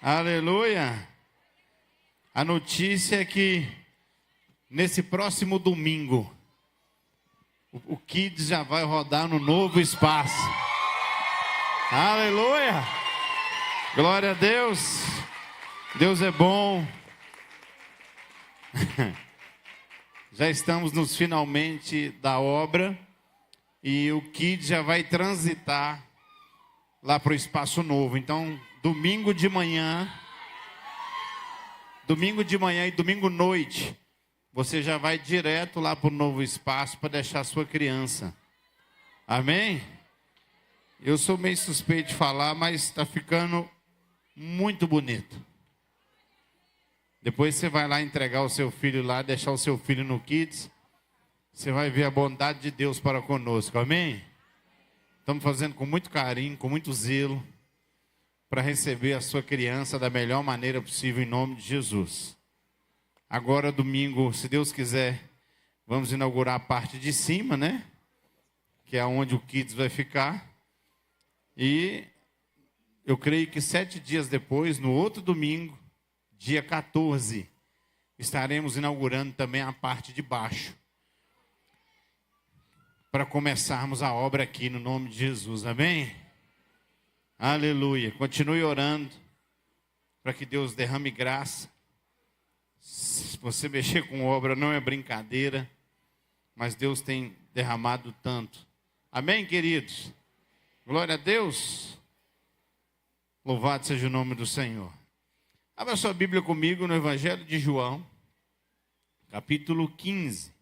Aleluia! A notícia é que nesse próximo domingo, o Kids já vai rodar no novo espaço. Aleluia! Glória a Deus! Deus é bom. Já estamos nos finalmente da obra e o Kids já vai transitar lá para o espaço novo. Então, domingo de manhã e domingo noite, você já vai direto lá para o novo espaço para deixar a sua criança. Amém? Eu sou meio suspeito de falar, mas está ficando muito bonito. Depois você vai lá entregar o seu filho lá, deixar o seu filho no Kids. Você vai ver a bondade de Deus para conosco. Amém? Estamos fazendo com muito carinho, com muito zelo, para receber a sua criança da melhor maneira possível, em nome de Jesus. Agora, domingo, se Deus quiser, vamos inaugurar a parte de cima, né? Que é onde o Kids vai ficar. E eu creio que 7 dias depois, no outro domingo, dia 14, estaremos inaugurando também a parte de baixo. Para começarmos a obra aqui no nome de Jesus. Amém? Aleluia. Continue orando para que Deus derrame graça. Se você mexer com obra não é brincadeira, mas Deus tem derramado tanto. Amém, queridos? Glória a Deus. Louvado seja o nome do Senhor. Abra sua Bíblia comigo no Evangelho de João, capítulo 15.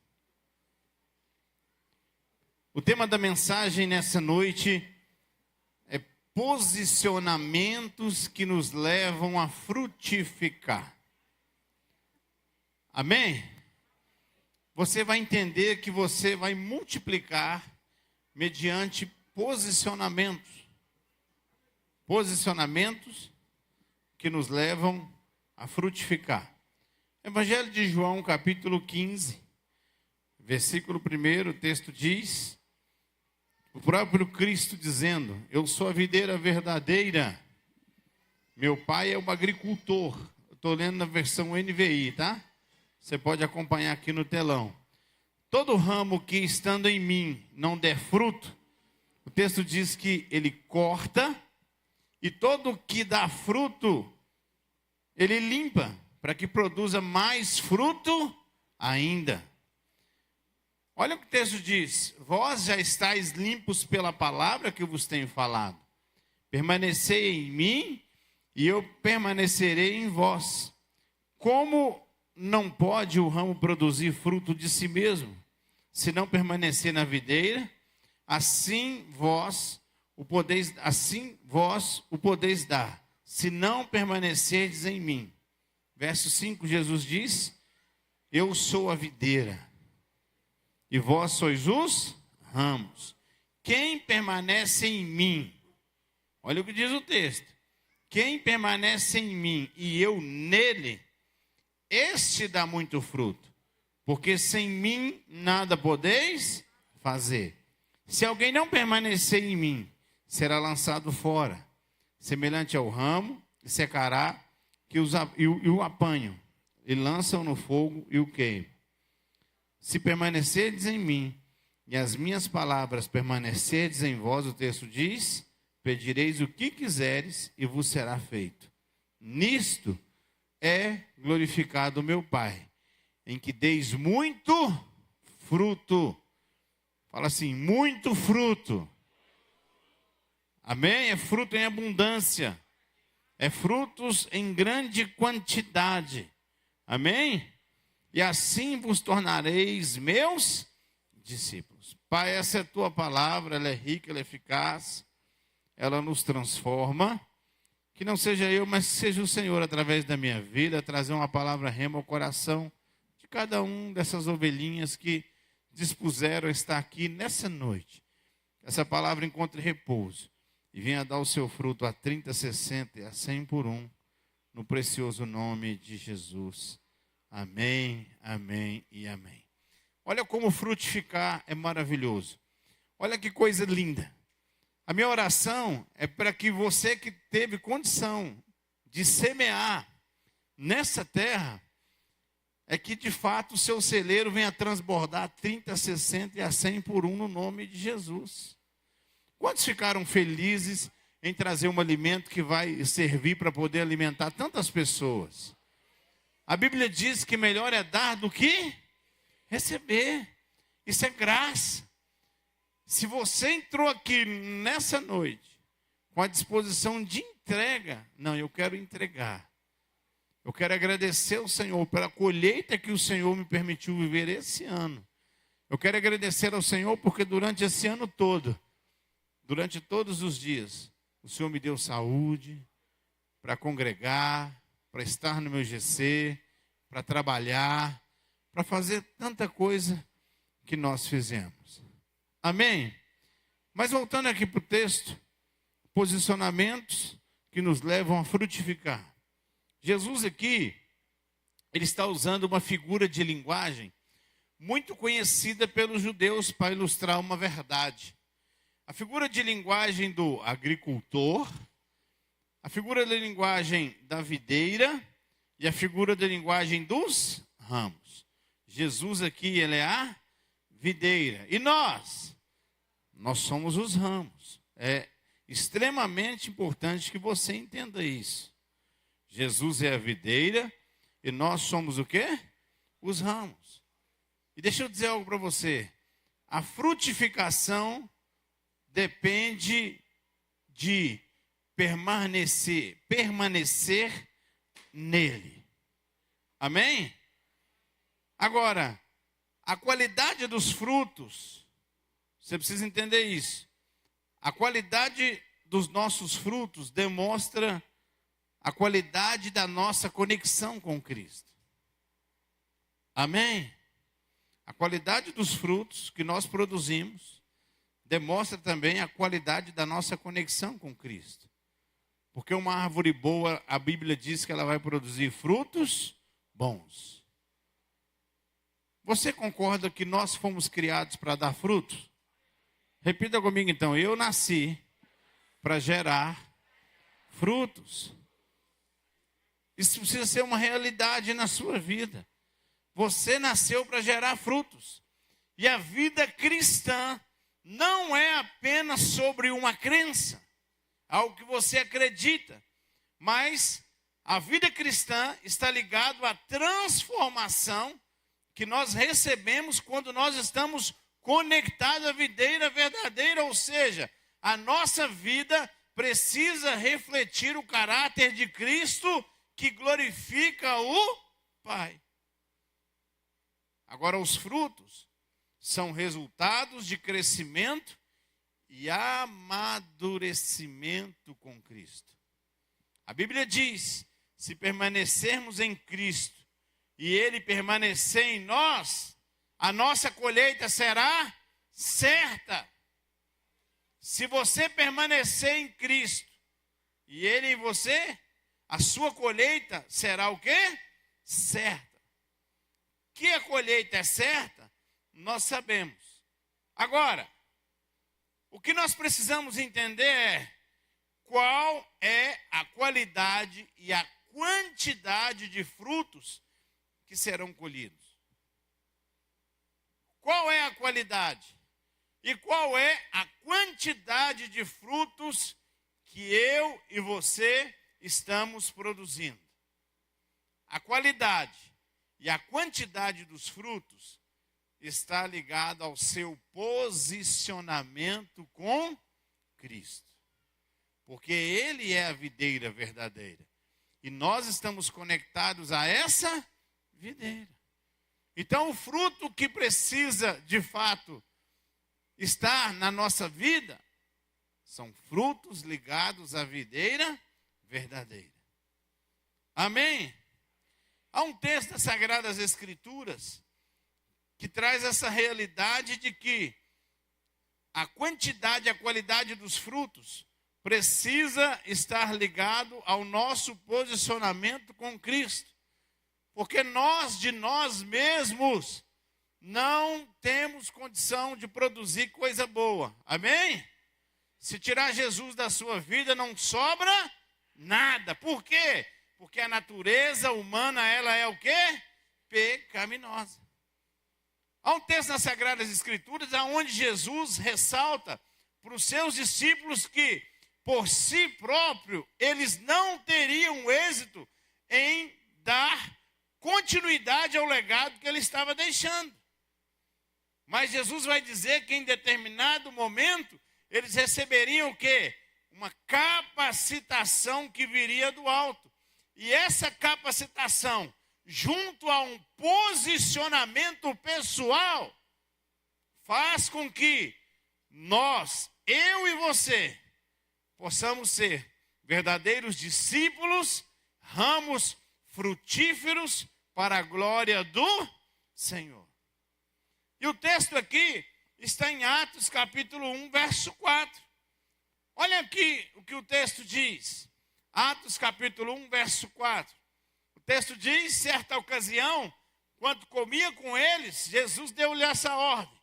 O tema da mensagem nessa noite é posicionamentos que nos levam a frutificar. Amém? Você vai entender que você vai multiplicar mediante posicionamentos. Posicionamentos que nos levam a frutificar. Evangelho de João, capítulo 15, versículo 1, o texto diz: O próprio Cristo dizendo: eu sou a videira verdadeira, meu pai é um agricultor. Eu estou lendo na versão NVI, tá? Você pode acompanhar aqui no telão. Todo ramo que estando em mim não der fruto, o texto diz que ele corta, e todo que dá fruto, ele limpa, para que produza mais fruto ainda. Olha o que o texto diz: vós já estáis limpos pela palavra que vos tenho falado. Permanecei em mim, e eu permanecerei em vós. Como não pode o ramo produzir fruto de si mesmo, se não permanecer na videira, assim vós o podeis dar, se não permanecerdes em mim. Verso 5, Jesus diz: eu sou a videira, e vós sois os ramos. Quem permanece em mim, olha o que diz o texto: quem permanece em mim e eu nele, este dá muito fruto, porque sem mim nada podeis fazer. Se alguém não permanecer em mim, será lançado fora, semelhante ao ramo, e secará, e o apanham, e lançam no fogo e o queimam. Se permanecerdes em mim, e as minhas palavras permanecerdes em vós, o texto diz: pedireis o que quiseres, e vos será feito. Nisto é glorificado o meu Pai, em que deis muito fruto. Fala assim: muito fruto. Amém? É fruto em abundância. É frutos em grande quantidade. Amém? E assim vos tornareis meus discípulos. Pai, essa é a tua palavra, ela é rica, ela é eficaz, ela nos transforma. Que não seja eu, mas seja o Senhor, através da minha vida, trazer uma palavra rema ao coração de cada um dessas ovelhinhas que dispuseram a estar aqui nessa noite. Que essa palavra encontre repouso e venha dar o seu fruto a 30, 60 e a 100 por um, no precioso nome de Jesus. Amém, amém e amém. Olha como frutificar é maravilhoso. Olha que coisa linda. A minha oração é para que você que teve condição de semear nessa terra, é que de fato o seu celeiro venha transbordar 30, 60 e a 100 por um no nome de Jesus. Quantos ficaram felizes em trazer um alimento que vai servir para poder alimentar tantas pessoas? A Bíblia diz que melhor é dar do que receber. Isso é graça. Se você entrou aqui nessa noite com a disposição de entrega, não, eu quero entregar. Eu quero agradecer ao Senhor pela colheita que o Senhor me permitiu viver esse ano. Eu quero agradecer ao Senhor porque durante esse ano todo, durante todos os dias, o Senhor me deu saúde para congregar, para estar no meu GC, para trabalhar, para fazer tanta coisa que nós fizemos. Amém? Mas voltando aqui para o texto, posicionamentos que nos levam a frutificar. Jesus aqui, ele está usando uma figura de linguagem muito conhecida pelos judeus para ilustrar uma verdade. A figura de linguagem do agricultor, a figura de linguagem da videira e a figura de linguagem dos ramos. Jesus aqui, ele é a videira. E nós somos os ramos. É extremamente importante que você entenda isso. Jesus é a videira e nós somos o quê? Os ramos. E deixa eu dizer algo para você. A frutificação depende de permanecer nele. Amém? Agora, a qualidade dos frutos, você precisa entender isso. A qualidade dos nossos frutos demonstra a qualidade da nossa conexão com Cristo. Amém? A qualidade dos frutos que nós produzimos demonstra também a qualidade da nossa conexão com Cristo. Porque uma árvore boa, a Bíblia diz que ela vai produzir frutos bons. Você concorda que nós fomos criados para dar frutos? Repita comigo então. Eu nasci para gerar frutos. Isso precisa ser uma realidade na sua vida. Você nasceu para gerar frutos. E a vida cristã não é apenas sobre uma crença, algo que você acredita, mas a vida cristã está ligada à transformação que nós recebemos quando nós estamos conectados à videira verdadeira, ou seja, a nossa vida precisa refletir o caráter de Cristo que glorifica o Pai. Agora, os frutos são resultados de crescimento e amadurecimento com Cristo. A Bíblia diz: se permanecermos em Cristo e Ele permanecer em nós, a nossa colheita será certa. Se você permanecer em Cristo e Ele em você, a sua colheita será o quê? Certa. Que a colheita é certa, nós sabemos. Agora, o que nós precisamos entender é qual é a qualidade e a quantidade de frutos que serão colhidos. Qual é a qualidade e qual é a quantidade de frutos que eu e você estamos produzindo? A qualidade e a quantidade dos frutos está ligada ao seu posicionamento com Cristo. Porque Ele é a videira verdadeira. E nós estamos conectados a essa videira. Então, o fruto que precisa, de fato, estar na nossa vida são frutos ligados à videira verdadeira. Amém? Há um texto das Sagradas Escrituras que traz essa realidade de que a quantidade e a qualidade dos frutos precisa estar ligado ao nosso posicionamento com Cristo. Porque nós, de nós mesmos, não temos condição de produzir coisa boa. Amém? Se tirar Jesus da sua vida, não sobra nada. Por quê? Porque a natureza humana, ela é o quê? Pecaminosa. Há um texto nas Sagradas Escrituras onde Jesus ressalta para os seus discípulos que, por si próprio, eles não teriam êxito em dar continuidade ao legado que ele estava deixando. Mas Jesus vai dizer que em determinado momento eles receberiam o quê? Uma capacitação que viria do alto. E essa capacitação, junto a um posicionamento pessoal, faz com que nós, eu e você, possamos ser verdadeiros discípulos, ramos frutíferos para a glória do Senhor. E o texto aqui está em Atos capítulo 1, verso 4. Olha aqui o que o texto diz. Atos capítulo 1, verso 4. O texto diz: certa ocasião, quando comia com eles, Jesus deu-lhe essa ordem: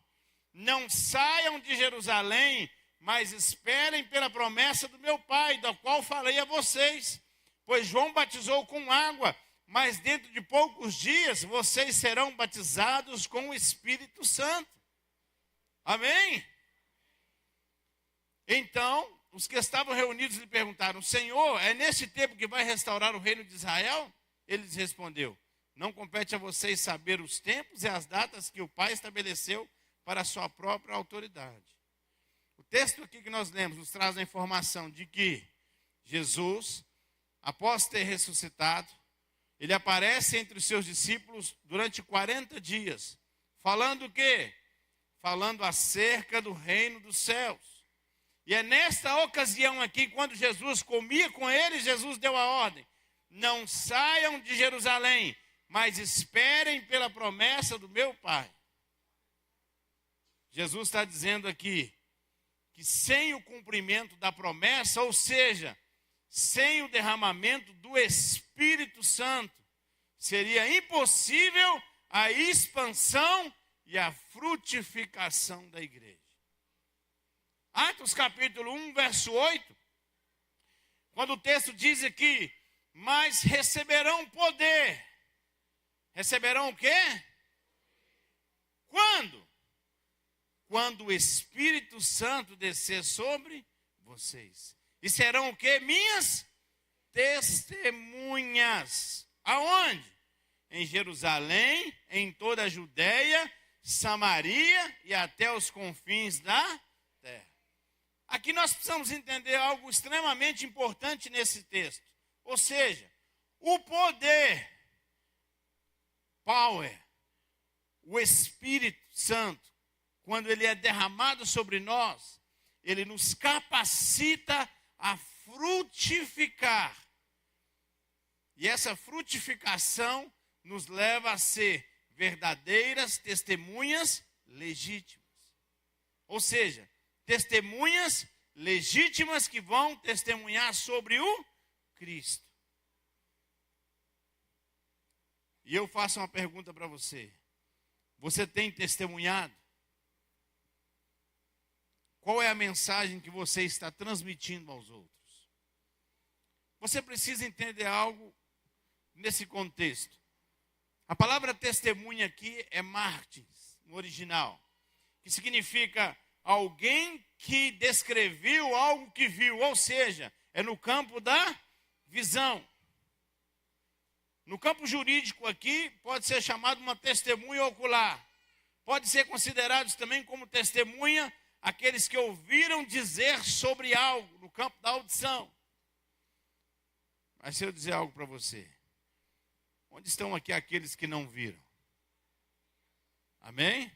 não saiam de Jerusalém, mas esperem pela promessa do meu Pai, da qual falei a vocês. Pois João batizou com água, mas dentro de poucos dias vocês serão batizados com o Espírito Santo. Amém? Então, os que estavam reunidos lhe perguntaram: Senhor, é nesse tempo que vai restaurar o reino de Israel? Ele lhes respondeu: não compete a vocês saber os tempos e as datas que o Pai estabeleceu para a sua própria autoridade. O texto aqui que nós lemos nos traz a informação de que Jesus, após ter ressuscitado, ele aparece entre os seus discípulos durante 40 dias. Falando o quê? Falando acerca do reino dos céus. E é nesta ocasião aqui, quando Jesus comia com eles, Jesus deu a ordem: não saiam de Jerusalém, mas esperem pela promessa do meu Pai. Jesus está dizendo aqui que sem o cumprimento da promessa, ou seja, sem o derramamento do Espírito Santo, seria impossível a expansão e a frutificação da igreja. Atos capítulo 1, verso 8, quando o texto diz aqui, mas receberão poder. Receberão o quê? Quando? Quando o Espírito Santo descer sobre vocês. E serão o quê? Minhas testemunhas. Aonde? Em Jerusalém, em toda a Judéia, Samaria e até os confins da terra. Aqui nós precisamos entender algo extremamente importante nesse texto. Ou seja, o poder, power, o Espírito Santo, quando ele é derramado sobre nós, ele nos capacita a frutificar. E essa frutificação nos leva a ser verdadeiras testemunhas legítimas. Ou seja, testemunhas legítimas que vão testemunhar sobre o Cristo. E eu faço uma pergunta para você. Você tem testemunhado? Qual é a mensagem que você está transmitindo aos outros? Você precisa entender algo nesse contexto. A palavra testemunha aqui é mártires, no original, que significa alguém que descreveu algo que viu, ou seja, é no campo da visão. No campo jurídico aqui, pode ser chamado uma testemunha ocular. Pode ser considerados também como testemunha aqueles que ouviram dizer sobre algo, no campo da audição. Mas se eu dizer algo para você, onde estão aqui aqueles que não viram? Amém?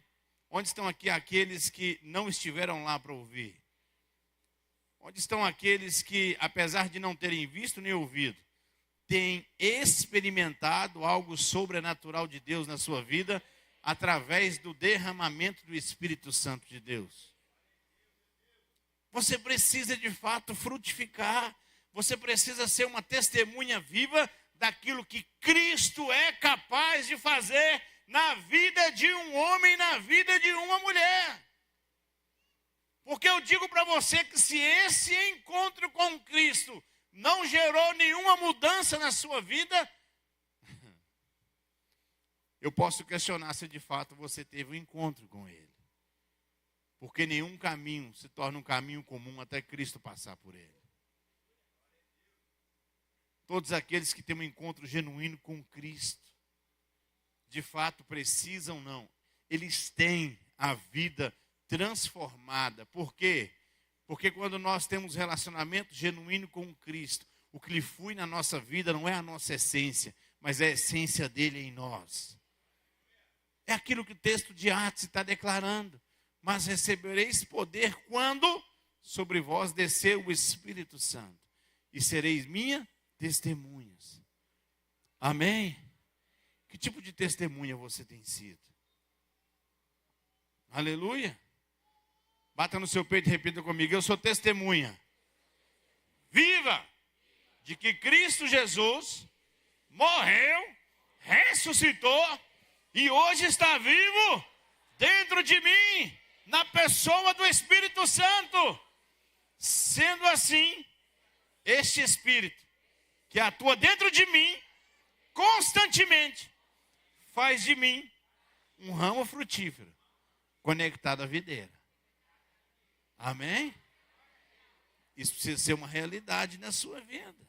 Onde estão aqui aqueles que não estiveram lá para ouvir? Onde estão aqueles que, apesar de não terem visto nem ouvido, têm experimentado algo sobrenatural de Deus na sua vida através do derramamento do Espírito Santo de Deus? Você precisa de fato frutificar. Você precisa ser uma testemunha viva daquilo que Cristo é capaz de fazer na vida de um homem, na vida de uma mulher. Porque eu digo para você que se esse encontro com Cristo não gerou nenhuma mudança na sua vida, eu posso questionar se de fato você teve um encontro com Ele. Porque nenhum caminho se torna um caminho comum até Cristo passar por ele. Todos aqueles que têm um encontro genuíno com Cristo, de fato precisam, não, eles têm a vida transformada. Por quê? Porque quando nós temos relacionamento genuíno com Cristo, o que lhe flui na nossa vida não é a nossa essência, mas é a essência dele em nós. É aquilo que o texto de Atos está declarando. Mas recebereis poder quando sobre vós descer o Espírito Santo, e sereis minhas testemunhas. Amém? Que tipo de testemunha você tem sido? Aleluia? Bata no seu peito e repita comigo: eu sou testemunha viva de que Cristo Jesus morreu, ressuscitou e hoje está vivo dentro de mim, na pessoa do Espírito Santo. Sendo assim, este Espírito que atua dentro de mim, constantemente, faz de mim um ramo frutífero, conectado à videira. Amém? Isso precisa ser uma realidade na sua vida.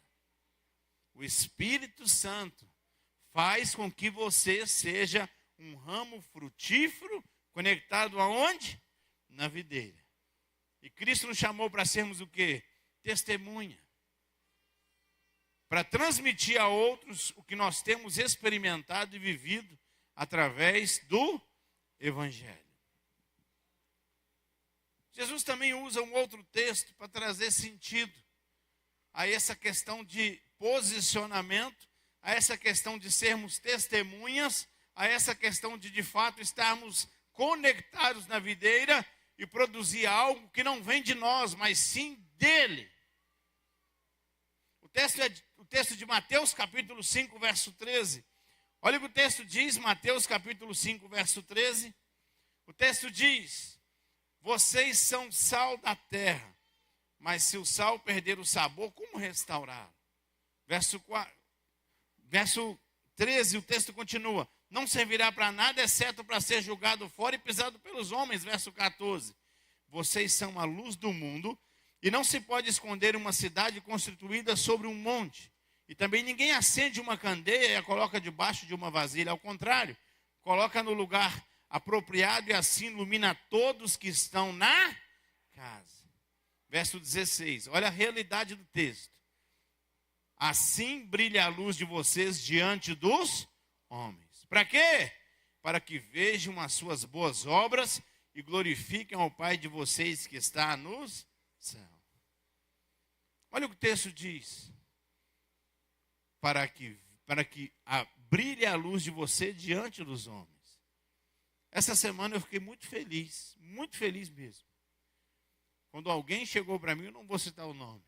O Espírito Santo faz com que você seja um ramo frutífero, conectado aonde? Na videira. E Cristo nos chamou para sermos o quê? Testemunha. Para transmitir a outros o que nós temos experimentado e vivido através do Evangelho. Jesus também usa um outro texto para trazer sentido a essa questão de posicionamento, a essa questão de sermos testemunhas, a essa questão de fato estarmos conectados na videira e produzir algo que não vem de nós, mas sim dele. O texto de Mateus capítulo 5, verso 13. Olha o que o texto diz, Mateus capítulo 5, verso 13. O texto diz: Vocês são sal da terra, mas se o sal perder o sabor, como restaurá-lo? Verso 13, o texto continua. Não servirá para nada, exceto para ser julgado fora e pisado pelos homens. Verso 14. Vocês são a luz do mundo, e não se pode esconder uma cidade constituída sobre um monte. E também ninguém acende uma candeia e a coloca debaixo de uma vasilha. Ao contrário, coloca no lugar apropriado e assim ilumina todos que estão na casa. Verso 16, olha a realidade do texto. Assim brilha a luz de vocês diante dos homens. Para quê? Para que vejam as suas boas obras e glorifiquem ao Pai de vocês que está nos céus. Olha o que o texto diz. Para que brilhe a luz de você diante dos homens. Essa semana eu fiquei muito feliz mesmo. Quando alguém chegou para mim, eu não vou citar o nome,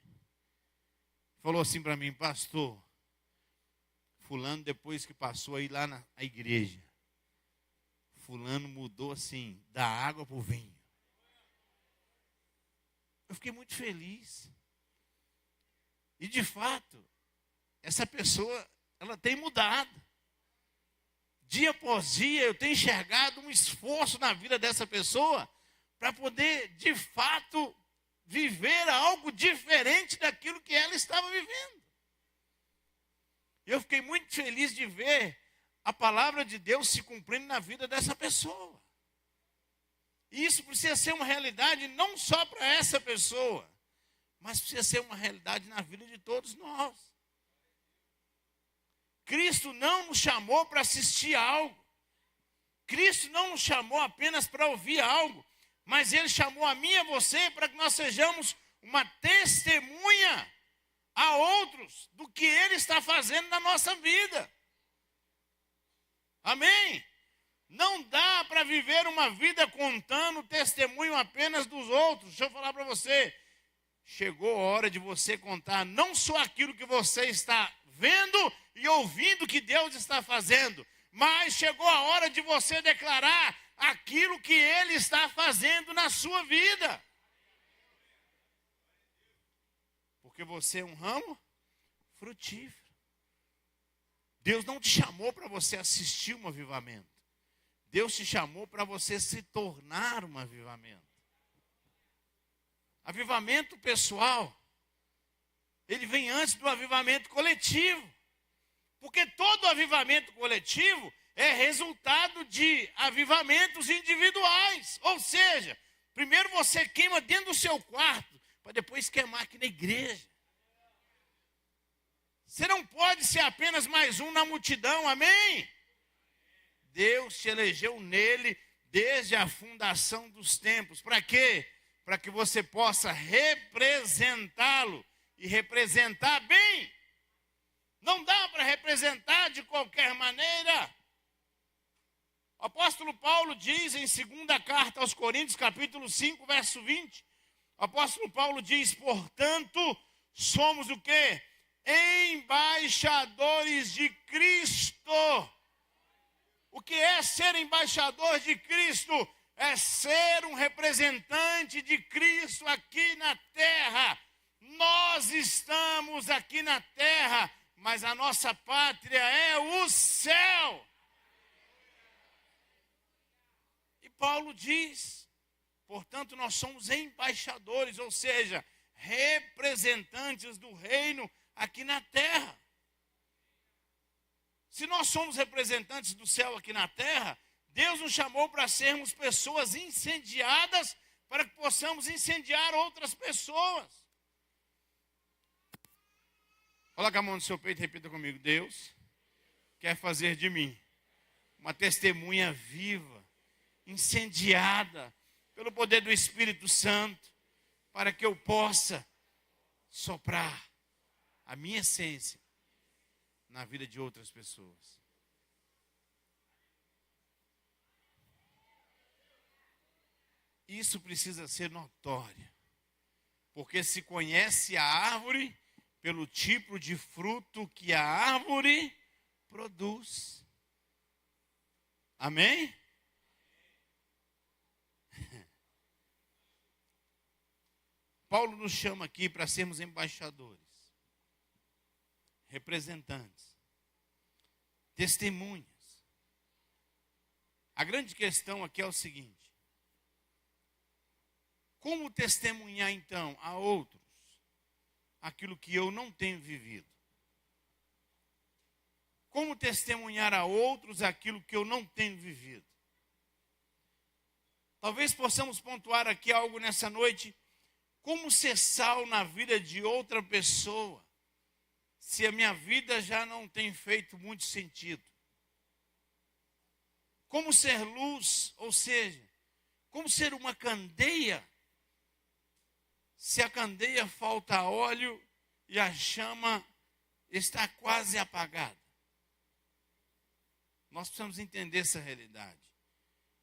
falou assim para mim: pastor, fulano depois que passou aí lá na igreja, fulano mudou assim, da água para o vinho. Eu fiquei muito feliz. E de fato, essa pessoa, ela tem mudado. Dia após dia, eu tenho enxergado um esforço na vida dessa pessoa para poder, de fato, viver algo diferente daquilo que ela estava vivendo. Eu fiquei muito feliz de ver a palavra de Deus se cumprindo na vida dessa pessoa. E isso precisa ser uma realidade não só para essa pessoa, mas precisa ser uma realidade na vida de todos nós. Cristo não nos chamou para assistir algo. Cristo não nos chamou apenas para ouvir algo, mas Ele chamou a mim e a você para que nós sejamos uma testemunha a outros do que Ele está fazendo na nossa vida. Amém? Não dá para viver uma vida contando testemunho apenas dos outros. Deixa eu falar para você. Chegou a hora de você contar não só aquilo que você está vendo e ouvindo que Deus está fazendo, mas chegou a hora de você declarar aquilo que Ele está fazendo na sua vida. Porque você é um ramo frutífero. Deus não te chamou para você assistir um avivamento. Deus te chamou para você se tornar um avivamento. Avivamento pessoal, ele vem antes do avivamento coletivo. Porque todo avivamento coletivo é resultado de avivamentos individuais. Ou seja, primeiro você queima dentro do seu quarto, para depois queimar aqui na igreja. Você não pode ser apenas mais um na multidão, amém? Deus te elegeu nele desde a fundação dos tempos. Para quê? Para que você possa representá-lo e representar bem. Não dá para representar de qualquer maneira. O apóstolo Paulo diz em 2ª carta aos Coríntios, capítulo 5, verso 20. O apóstolo Paulo diz: portanto, somos o quê? Embaixadores de Cristo. O que é ser embaixador de Cristo? É ser um representante de Cristo aqui na terra. Nós estamos aqui na terra, mas a nossa pátria é o céu. E Paulo diz, portanto, nós somos embaixadores, ou seja, representantes do reino aqui na terra. Se nós somos representantes do céu aqui na terra, Deus nos chamou para sermos pessoas incendiadas, para que possamos incendiar outras pessoas. Coloca a mão no seu peito e repita comigo: Deus quer fazer de mim uma testemunha viva, incendiada pelo poder do Espírito Santo, para que eu possa soprar a minha essência na vida de outras pessoas. Isso precisa ser notório, porque se conhece a árvore pelo tipo de fruto que a árvore produz. Amém? Paulo nos chama aqui para sermos embaixadores, representantes, testemunhas. A grande questão aqui é o seguinte: como testemunhar então a outros aquilo que eu não tenho vivido? Como testemunhar a outros aquilo que eu não tenho vivido? Talvez possamos pontuar aqui algo nessa noite. Como ser sal na vida de outra pessoa, se a minha vida já não tem feito muito sentido? Como ser luz, ou seja, como ser uma candeia, se a candeia falta óleo e a chama está quase apagada? Nós precisamos entender essa realidade.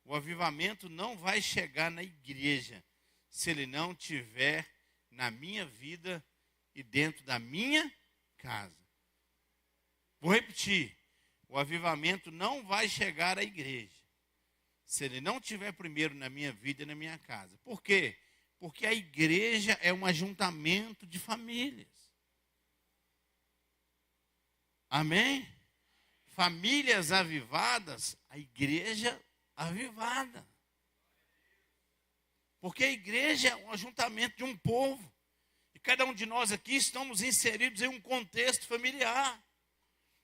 O avivamento não vai chegar na igreja se ele não tiver na minha vida e dentro da minha casa. Vou repetir. O avivamento não vai chegar à igreja se ele não tiver primeiro na minha vida e na minha casa. Por quê? Porque a igreja é um ajuntamento de famílias. Amém? Famílias avivadas, a igreja avivada. Porque a igreja é um ajuntamento de um povo. E cada um de nós aqui estamos inseridos em um contexto familiar.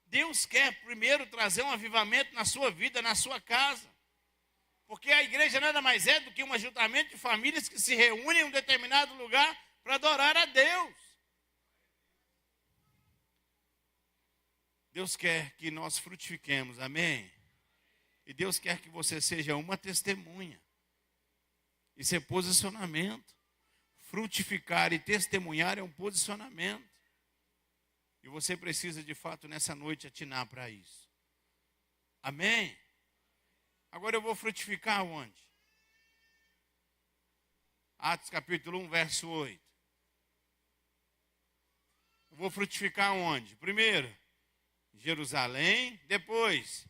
Deus quer primeiro trazer um avivamento na sua vida, na sua casa. Porque a igreja nada mais é do que um ajuntamento de famílias que se reúnem em um determinado lugar para adorar a Deus. Deus quer que nós frutifiquemos, amém? E Deus quer que você seja uma testemunha. Isso é posicionamento. Frutificar e testemunhar é um posicionamento. E você precisa de fato nessa noite atinar para isso. Amém? Agora eu vou frutificar onde? Atos capítulo 1, verso 8. Eu vou frutificar onde? Primeiro, Jerusalém, depois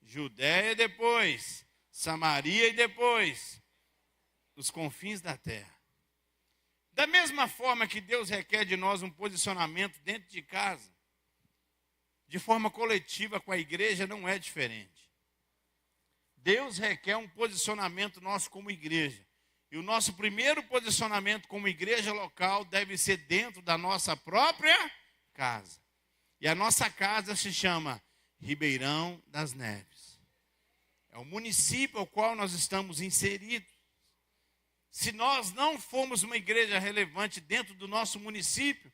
Judéia, depois Samaria e depois os confins da terra. Da mesma forma que Deus requer de nós um posicionamento dentro de casa, de forma coletiva com a igreja não é diferente. Deus requer um posicionamento nosso como igreja. E o nosso primeiro posicionamento como igreja local deve ser dentro da nossa própria casa. E a nossa casa se chama Ribeirão das Neves. É o município ao qual nós estamos inseridos. Se nós não formos uma igreja relevante dentro do nosso município,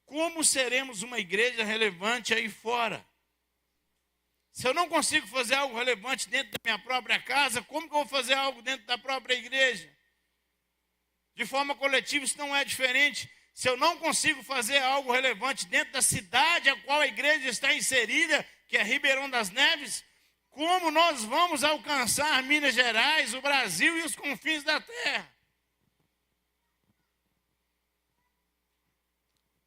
como seremos uma igreja relevante aí fora? Se eu não consigo fazer algo relevante dentro da minha própria casa, como que eu vou fazer algo dentro da própria igreja? De forma coletiva, isso não é diferente. Se eu não consigo fazer algo relevante dentro da cidade a qual a igreja está inserida, que é Ribeirão das Neves, como nós vamos alcançar Minas Gerais, o Brasil e os confins da terra?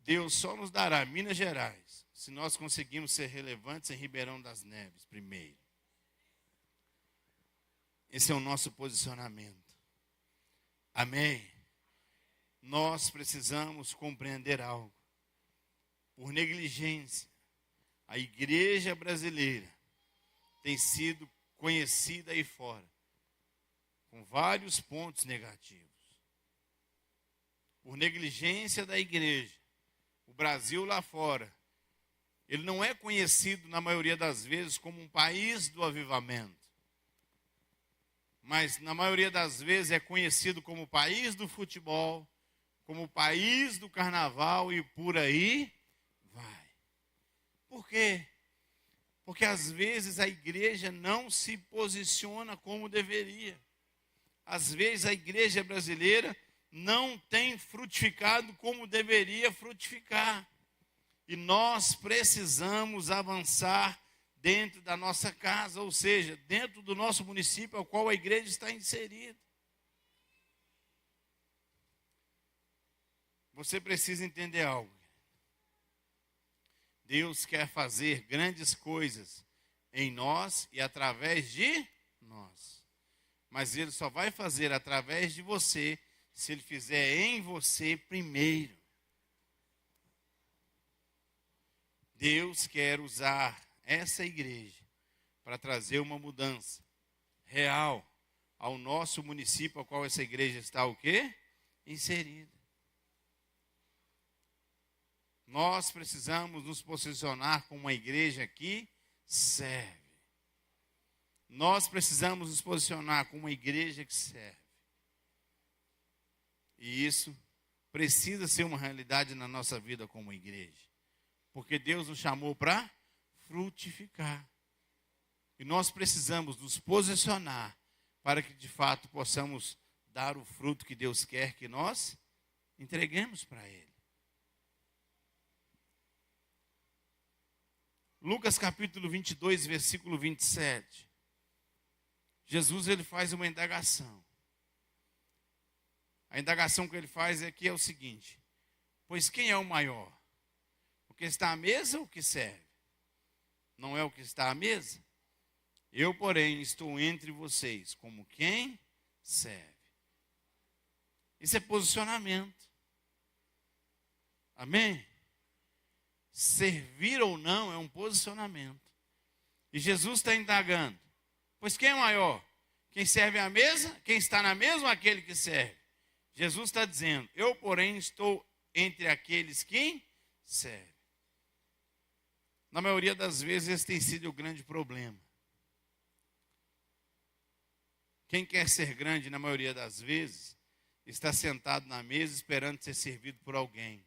Deus só nos dará Minas Gerais se nós conseguirmos ser relevantes em Ribeirão das Neves primeiro. Esse é o nosso posicionamento. Amém? Nós precisamos compreender algo. Por negligência, a igreja brasileira tem sido conhecida aí fora com vários pontos negativos. Por negligência da igreja, o Brasil lá fora, ele não é conhecido na maioria das vezes como um país do avivamento. Mas na maioria das vezes é conhecido como o país do futebol, como o país do carnaval e por aí vai. Por quê? Porque às vezes a igreja não se posiciona como deveria. Às vezes a igreja brasileira não tem frutificado como deveria frutificar. E nós precisamos avançar dentro da nossa casa, ou seja, dentro do nosso município ao qual a igreja está inserida. Você precisa entender algo. Deus quer fazer grandes coisas em nós e através de nós. Mas Ele só vai fazer através de você se ele fizer em você primeiro. Deus quer usar essa igreja para trazer uma mudança real ao nosso município, ao qual essa igreja está o quê? Inserida. Nós precisamos nos posicionar como uma igreja que serve. Nós precisamos nos posicionar como uma igreja que serve. E isso precisa ser uma realidade na nossa vida como igreja. Porque Deus nos chamou para frutificar. E nós precisamos nos posicionar para que de fato possamos dar o fruto que Deus quer que nós entreguemos para Ele. Lucas capítulo 22, versículo 27. Jesus ele faz uma indagação. A indagação que ele faz aqui é o seguinte: pois quem é o maior? O que está à mesa ou o que serve? Não é o que está à mesa? Eu, porém, estou entre vocês como quem serve. Isso é posicionamento. Amém? Servir ou não é um posicionamento. E Jesus está indagando: pois quem é maior? Quem serve à mesa? Quem está na mesa ou aquele que serve? Jesus está dizendo: eu, porém, estou entre aqueles que servem. Na maioria das vezes, esse tem sido o grande problema. Quem quer ser grande, na maioria das vezes, está sentado na mesa esperando ser servido por alguém.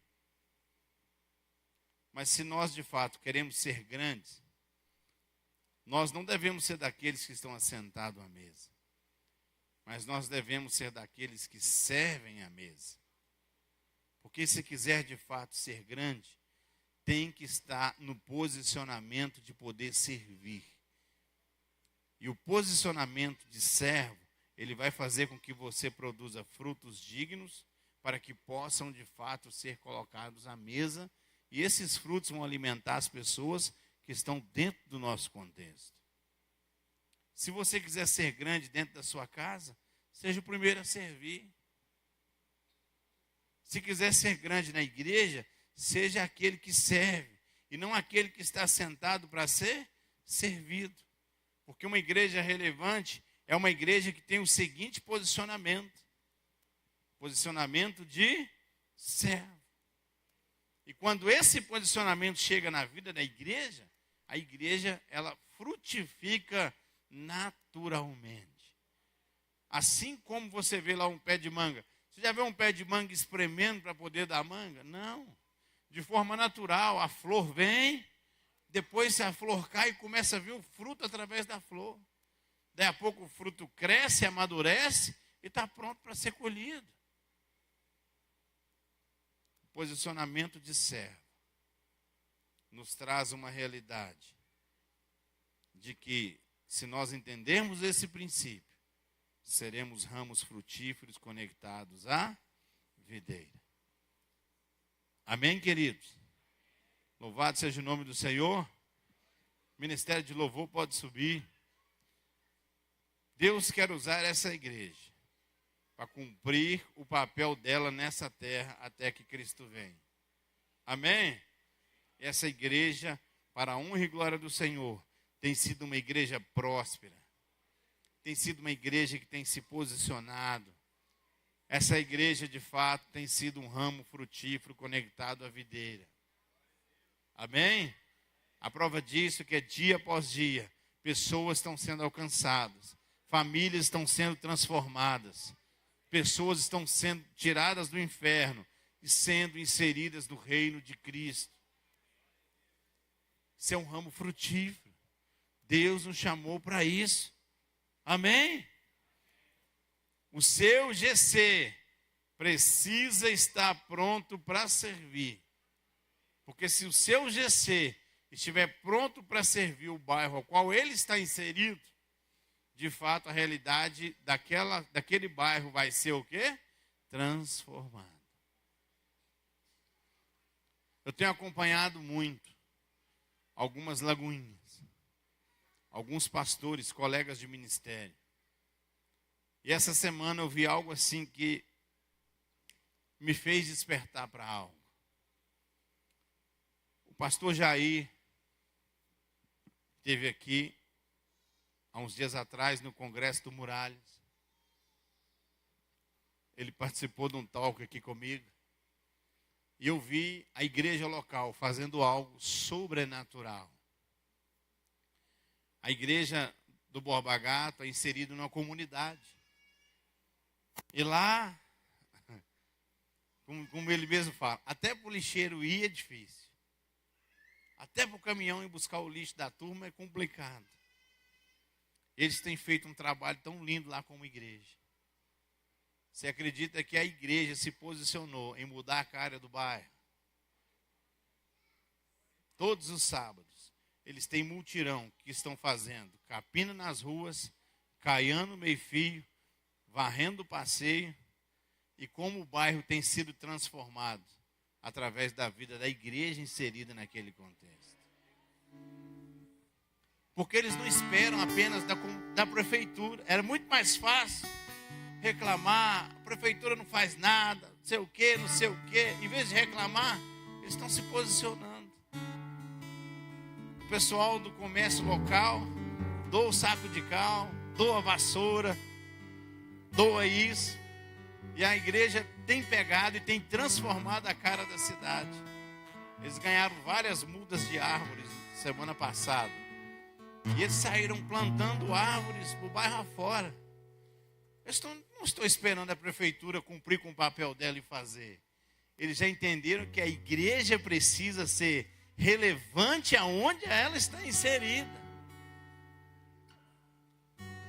Mas se nós, de fato, queremos ser grandes, nós não devemos ser daqueles que estão assentados à mesa. Mas nós devemos ser daqueles que servem à mesa. Porque se quiser, de fato, ser grande, tem que estar no posicionamento de poder servir. E o posicionamento de servo, ele vai fazer com que você produza frutos dignos para que possam, de fato, ser colocados à mesa. E esses frutos vão alimentar as pessoas que estão dentro do nosso contexto. Se você quiser ser grande dentro da sua casa, seja o primeiro a servir. Se quiser ser grande na igreja, seja aquele que serve, e não aquele que está sentado para ser servido. Porque uma igreja relevante é uma igreja que tem o seguinte posicionamento: posicionamento de servo. E quando esse posicionamento chega na vida da igreja, a igreja ela frutifica naturalmente. Assim como você vê lá um pé de manga. Você já viu um pé de manga espremendo para poder dar manga? Não. De forma natural, a flor vem, depois se a flor cai, começa a vir o fruto através da flor. Daí a pouco o fruto cresce, amadurece e está pronto para ser colhido. O posicionamento de servo nos traz uma realidade de que, se nós entendermos esse princípio, seremos ramos frutíferos conectados à videira. Amém, queridos? Louvado seja o nome do Senhor. O ministério de louvor pode subir. Deus quer usar essa igreja para cumprir o papel dela nessa terra até que Cristo venha. Amém? Essa igreja, para a honra e glória do Senhor, tem sido uma igreja próspera. Tem sido uma igreja que tem se posicionado. Essa igreja, de fato, tem sido um ramo frutífero conectado à videira. Amém? A prova disso é que dia após dia, pessoas estão sendo alcançadas, famílias estão sendo transformadas, pessoas estão sendo tiradas do inferno e sendo inseridas no reino de Cristo. Isso é um ramo frutífero. Deus nos chamou para isso. Amém? O seu GC precisa estar pronto para servir. Porque se o seu GC estiver pronto para servir o bairro ao qual ele está inserido, de fato a realidade daquele bairro vai ser o quê? Transformada. Eu tenho acompanhado muito algumas lagoinhas, alguns pastores, colegas de ministério. E essa semana eu vi algo assim que me fez despertar para algo. O pastor Jair esteve aqui há uns dias atrás no Congresso do Muralhas. Ele participou de um talk aqui comigo. E eu vi a igreja local fazendo algo sobrenatural. A igreja do Borba Gato é inserida numa comunidade. E lá, como ele mesmo fala, até para o lixeiro ir é difícil. Até para o caminhão ir buscar o lixo da turma é complicado. Eles têm feito um trabalho tão lindo lá como igreja. Você acredita que a igreja se posicionou em mudar a cara do bairro? Todos os sábados, eles têm mutirão que estão fazendo capina nas ruas, caiando meio-fio, varrendo o passeio, e como o bairro tem sido transformado através da vida da igreja inserida naquele contexto. Porque eles não esperam apenas da prefeitura. Era muito mais fácil reclamar, a prefeitura não faz nada, não sei o quê. Em vez de reclamar, eles estão se posicionando. O pessoal do comércio local doa o saco de cal, doa a vassoura, doa isso. E a igreja tem pegado e tem transformado a cara da cidade. Eles ganharam várias mudas de árvores semana passada. E eles saíram plantando árvores para o bairro afora. Não estou esperando a prefeitura cumprir com o papel dela e fazer. Eles já entenderam que a igreja precisa ser relevante aonde ela está inserida.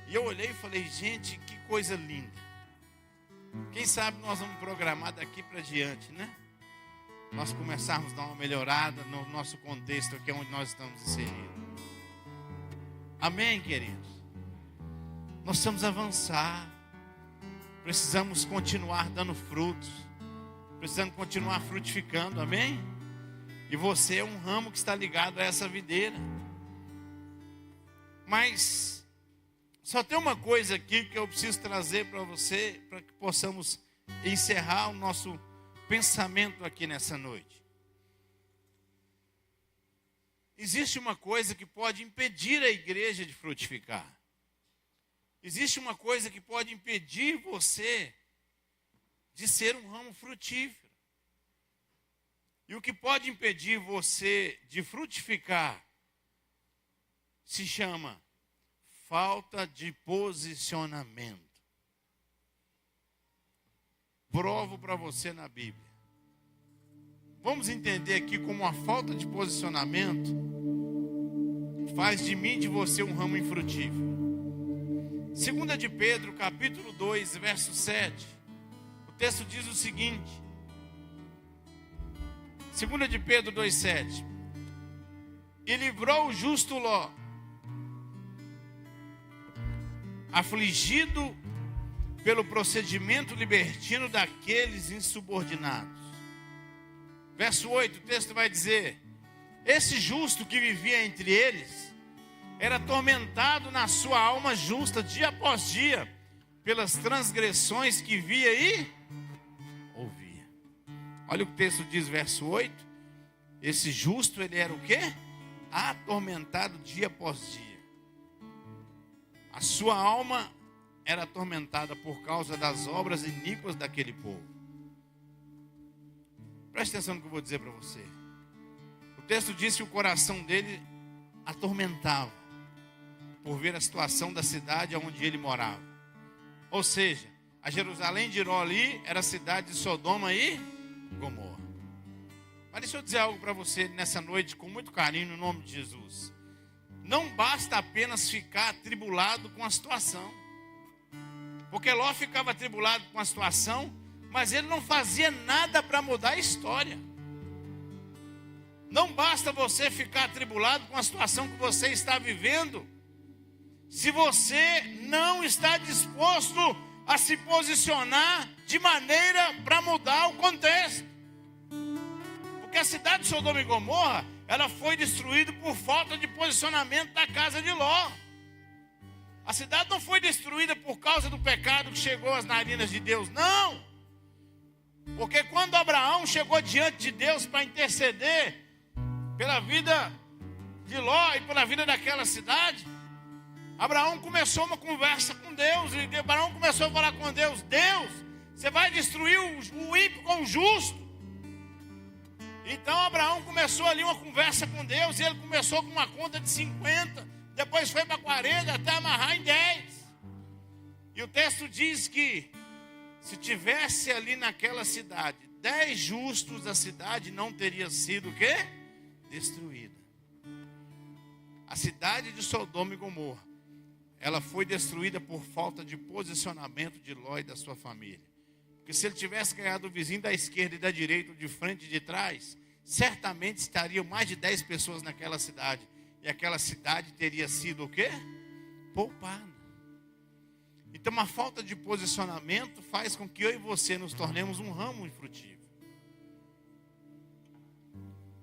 E eu olhei e falei, gente, que coisa linda. Quem sabe nós vamos programar daqui para diante, né? Nós começarmos a dar uma melhorada no nosso contexto aqui onde nós estamos inseridos. Amém, queridos? Nós precisamos avançar. Precisamos continuar dando frutos. Precisamos continuar frutificando, amém? E você é um ramo que está ligado a essa videira. Mas só tem uma coisa aqui que eu preciso trazer para você, para que possamos encerrar o nosso pensamento aqui nessa noite. Existe uma coisa que pode impedir a igreja de frutificar. Existe uma coisa que pode impedir você de ser um ramo frutífero. E o que pode impedir você de frutificar se chama falta de posicionamento. Provo para você na Bíblia. Vamos entender aqui como a falta de posicionamento faz de mim e de você um ramo infrutífero. 2 de Pedro, capítulo 2, verso 7. O texto diz o seguinte. 2 de Pedro 2, 7. E livrou o justo Ló, afligido pelo procedimento libertino daqueles insubordinados. Verso 8, o texto vai dizer: esse justo que vivia entre eles era atormentado na sua alma justa dia após dia pelas transgressões que via e ouvia. Olha o que o texto diz, verso 8. Esse justo, ele era o quê? Atormentado dia após dia. A sua alma era atormentada por causa das obras iníquas daquele povo. Preste atenção no que eu vou dizer para você. O texto diz que o coração dele atormentava por ver a situação da cidade onde ele morava. Ou seja, a Jerusalém de Iró ali era a cidade de Sodoma e Gomorra. Mas deixa eu dizer algo para você nessa noite com muito carinho no nome de Jesus. Não basta apenas ficar atribulado com a situação. Porque Ló ficava atribulado com a situação, mas ele não fazia nada para mudar a história. Não basta você ficar atribulado com a situação que você está vivendo, se você não está disposto a se posicionar de maneira para mudar o contexto. Porque a cidade de Sodoma e Gomorra, ela foi destruída por falta de posicionamento da casa de Ló. A cidade não foi destruída por causa do pecado que chegou às narinas de Deus, não. Porque quando Abraão chegou diante de Deus para interceder pela vida de Ló e pela vida daquela cidade, Abraão começou uma conversa com Deus. E Abraão começou a falar com Deus: Deus, você vai destruir o ímpio com o justo? Então Abraão começou ali uma conversa com Deus. E ele começou com uma conta de 50, depois foi para 40, até amarrar em 10. E o texto diz que se tivesse ali naquela cidade 10 justos, a cidade não teria sido o quê? Destruída. A cidade de Sodoma e Gomorra, ela foi destruída por falta de posicionamento de Ló e da sua família. Porque se ele tivesse ganhado o vizinho da esquerda e da direita, de frente e de trás, certamente estariam mais de 10 pessoas naquela cidade. E aquela cidade teria sido o quê? Poupada. Então a falta de posicionamento faz com que eu e você nos tornemos um ramo infrutífero.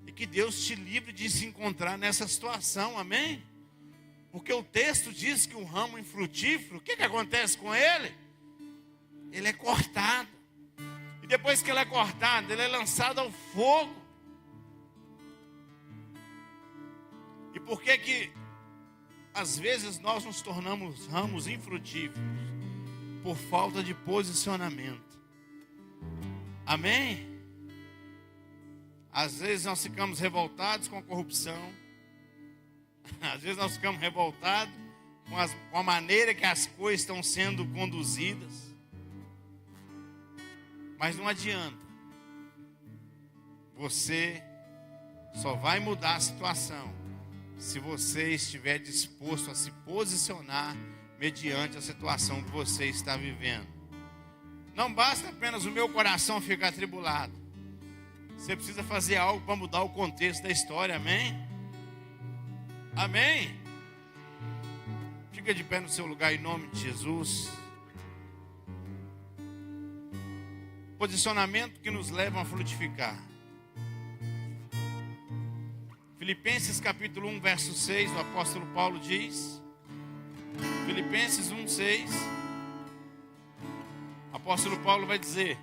E que Deus te livre de se encontrar nessa situação, amém? Porque o texto diz que o ramo infrutífero, o que acontece com ele? Ele é cortado. E depois que ele é cortado, ele é lançado ao fogo. E por que às vezes nós nos tornamos ramos infrutíferos? Por falta de posicionamento. Amém? Às vezes nós ficamos revoltados com a corrupção. Às vezes nós ficamos revoltados com a maneira que as coisas estão sendo conduzidas. Mas não adianta. Você só vai mudar a situação se você estiver disposto a se posicionar mediante a situação que você está vivendo. Não basta apenas o meu coração ficar atribulado. Você precisa fazer algo para mudar o contexto da história, amém? Amém? Fica de pé no seu lugar em nome de Jesus. Posicionamento que nos leva a frutificar. Filipenses capítulo 1, verso 6, o apóstolo Paulo diz. Filipenses 1, 6. O apóstolo Paulo vai dizer: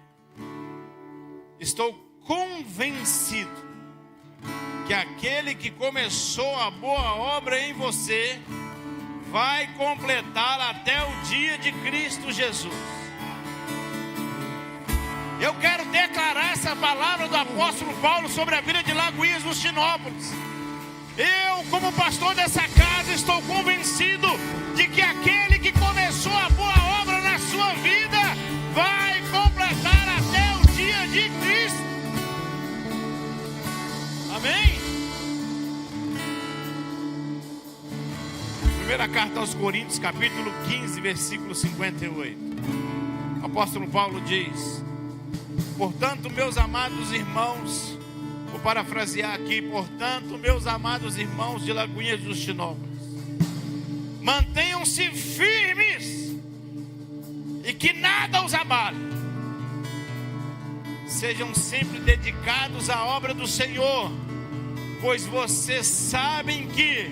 estou convencido que aquele que começou a boa obra em você vai completá-la até o dia de Cristo Jesus. Eu quero declarar essa palavra do apóstolo Paulo sobre a vida de Lagoinhas do Chinópolis. Eu, como pastor dessa casa, estou convencido de que aquele que começou a boa obra na sua vida vai completar até o dia de Cristo. Amém? Primeira carta aos Coríntios, capítulo 15, versículo 58. O apóstolo Paulo diz: portanto, meus amados irmãos, vou parafrasear aqui, portanto, meus amados irmãos de Lagoinhas do Chinópolis, mantenham-se firmes e que nada os abale. Sejam sempre dedicados à obra do Senhor, pois vocês sabem que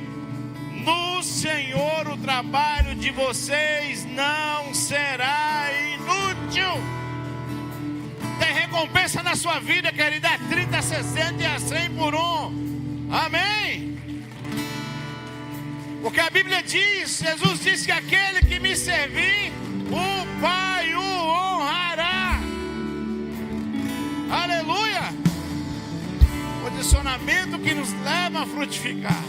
no Senhor o trabalho de vocês não será inútil. Tem recompensa na sua vida, querida, 30, 60 e a 100 por um. Amém? Porque a Bíblia diz, Jesus disse que aquele que me servir, o Pai o honrará. Aleluia! Posicionamento que nos leva a frutificar.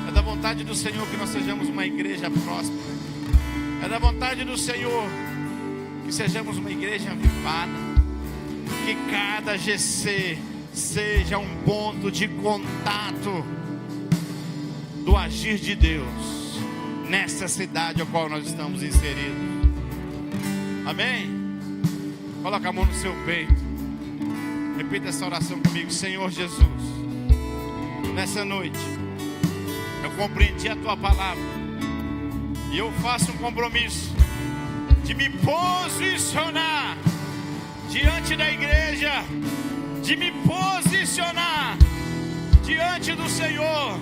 É da vontade do Senhor que nós sejamos uma igreja próspera. É da vontade do Senhor que sejamos uma igreja avivada. Que cada GC seja um ponto de contato do agir de Deus nessa cidade a qual nós estamos inseridos. Amém? Coloca a mão no seu peito. Repita essa oração comigo. Senhor Jesus, nessa noite eu compreendi a tua palavra e eu faço um compromisso de me posicionar diante da igreja, de me posicionar diante do Senhor,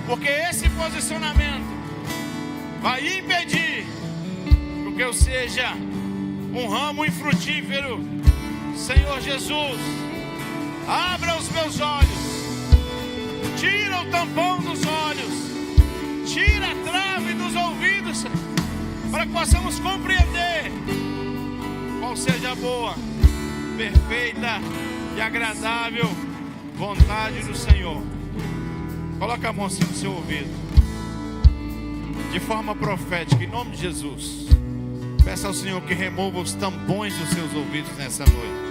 porque esse posicionamento vai impedir que eu seja um ramo infrutífero. Senhor Jesus, abra os meus olhos, tira o tampão dos olhos, tira a trave dos ouvidos, para que possamos compreender qual seja a boa, perfeita e agradável vontade do Senhor. Coloca a mão assim no seu ouvido, de forma profética, em nome de Jesus. Peça ao Senhor que remova os tampões dos seus ouvidos nessa noite.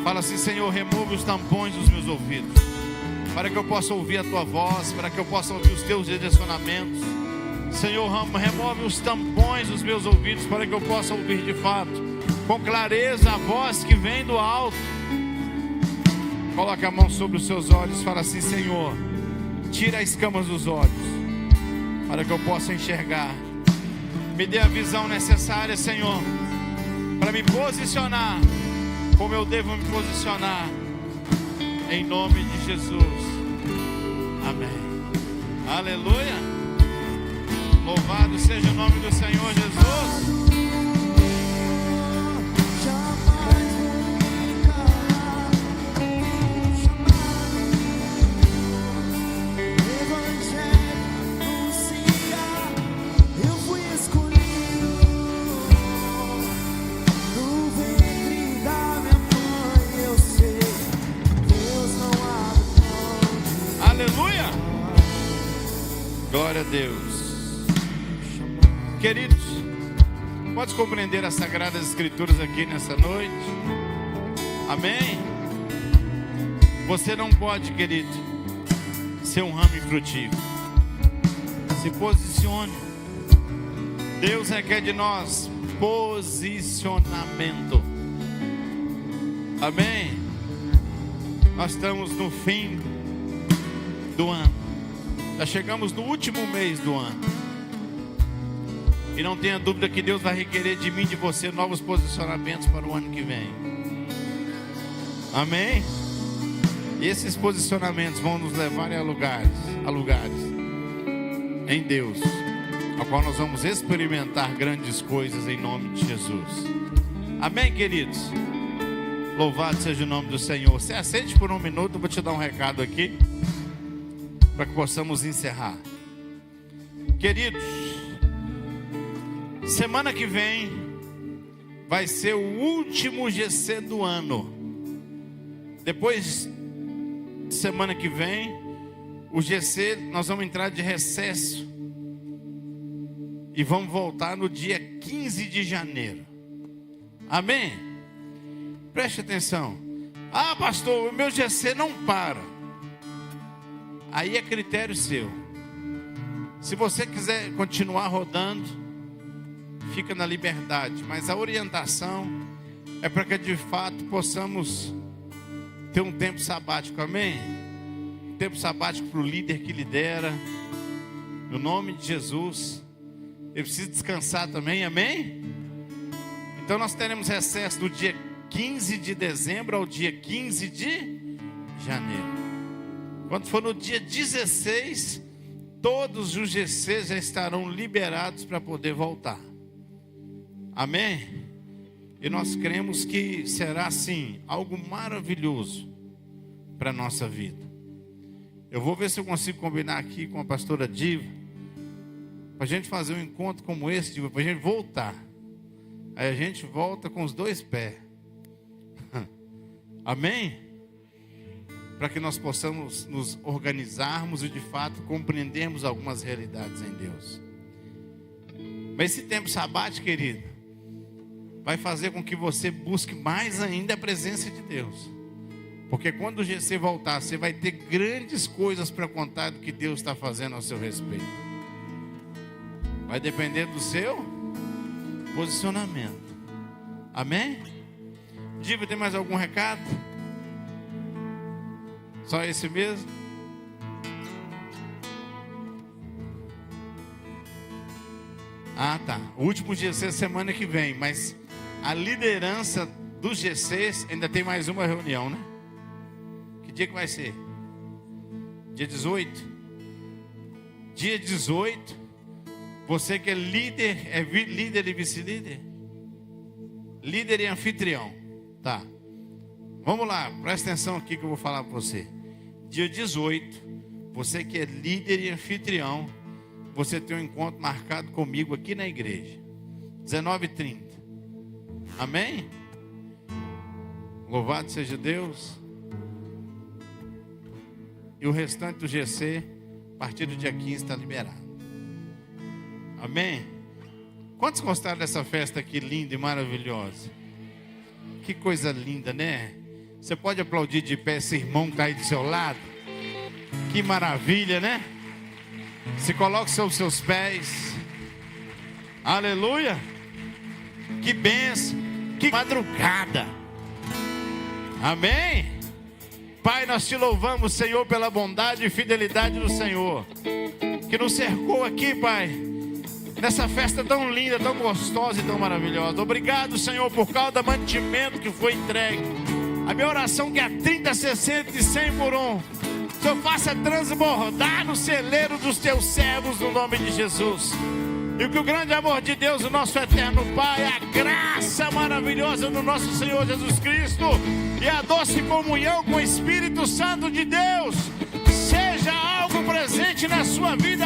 Fala assim: Senhor, remove os tampões dos meus ouvidos, para que eu possa ouvir a tua voz, para que eu possa ouvir os teus direcionamentos. Senhor, remove os tampões dos meus ouvidos, para que eu possa ouvir de fato, com clareza, a voz que vem do alto. Coloque a mão sobre os seus olhos. Fala assim: Senhor, tira as escamas dos olhos, para que eu possa enxergar. Me dê a visão necessária, Senhor, para me posicionar como eu devo me posicionar, em nome de Jesus. Amém. Aleluia. Louvado seja o nome do Senhor Jesus. Glória a Deus. Queridos, pode compreender as Sagradas Escrituras aqui nessa noite? Amém? Você não pode, querido, ser um ramo infrutífero. Se posicione. Deus requer de nós posicionamento. Amém? Nós estamos no fim do ano. Já chegamos no último mês do ano. E não tenha dúvida que Deus vai requerer de mim e de você novos posicionamentos para o ano que vem. Amém? E esses posicionamentos vão nos levar a lugares em Deus, ao qual nós vamos experimentar grandes coisas em nome de Jesus. Amém, queridos? Louvado seja o nome do Senhor. Você aceite por um minuto, eu vou te dar um recado aqui, para que possamos encerrar. Queridos, semana que vem vai ser o último GC do ano. Depois de semana que vem, o GC, nós vamos entrar de recesso e vamos voltar no dia 15 de janeiro. Amém? Preste atenção. Ah, pastor, o meu GC não para. Aí é critério seu. Se você quiser continuar rodando, fica na liberdade. Mas a orientação é para que de fato possamos ter um tempo sabático. Amém? Um tempo sabático para o líder que lidera. No nome de Jesus. Ele precisa descansar também. Amém? Então nós teremos recesso do dia 15 de dezembro ao dia 15 de janeiro. Quando for no dia 16, todos os GCs já estarão liberados para poder voltar. Amém? E nós cremos que será assim, algo maravilhoso para a nossa vida. Eu vou ver se eu consigo combinar aqui com a pastora Diva, para a gente fazer um encontro como esse, Diva, para a gente voltar. Aí a gente volta com os dois pés. Amém? Para que nós possamos nos organizarmos e de fato compreendermos algumas realidades em Deus. Mas esse tempo sabático, querido, vai fazer com que você busque mais ainda a presença de Deus. Porque quando o GC voltar, você vai ter grandes coisas para contar do que Deus está fazendo ao seu respeito. Vai depender do seu posicionamento. Amém? Diva, tem mais algum recado? Só esse mesmo? Ah, tá. O último GC semana que vem, mas a liderança dos GCs ainda tem mais uma reunião, né? Que dia que vai ser? Dia 18? Dia 18, você que é líder e vice-líder, Líder e anfitrião. Tá. Vamos lá, presta atenção aqui que eu vou falar para você. Dia 18, você que é líder e anfitrião, você tem um encontro marcado comigo aqui na igreja. 19h30. Amém? Louvado seja Deus. E o restante do GC, a partir do dia 15, está liberado. Amém? Quantos gostaram dessa festa aqui linda e maravilhosa? Que coisa linda, né? Você pode aplaudir de pé esse irmão que está aí do seu lado? Que maravilha, né? Se coloque sobre os seus pés. Aleluia! Que bênção! Que madrugada! Amém? Pai, nós te louvamos, Senhor, pela bondade e fidelidade do Senhor, que nos cercou aqui, Pai, nessa festa tão linda, tão gostosa e tão maravilhosa. Obrigado, Senhor, por cada mantimento que foi entregue. A minha oração é que a 30, 60 e 100 por um, o Senhor faça transbordar no celeiro dos teus servos, no nome de Jesus. E que o grande amor de Deus, o nosso eterno Pai, a graça maravilhosa do nosso Senhor Jesus Cristo e a doce comunhão com o Espírito Santo de Deus seja algo presente na sua vida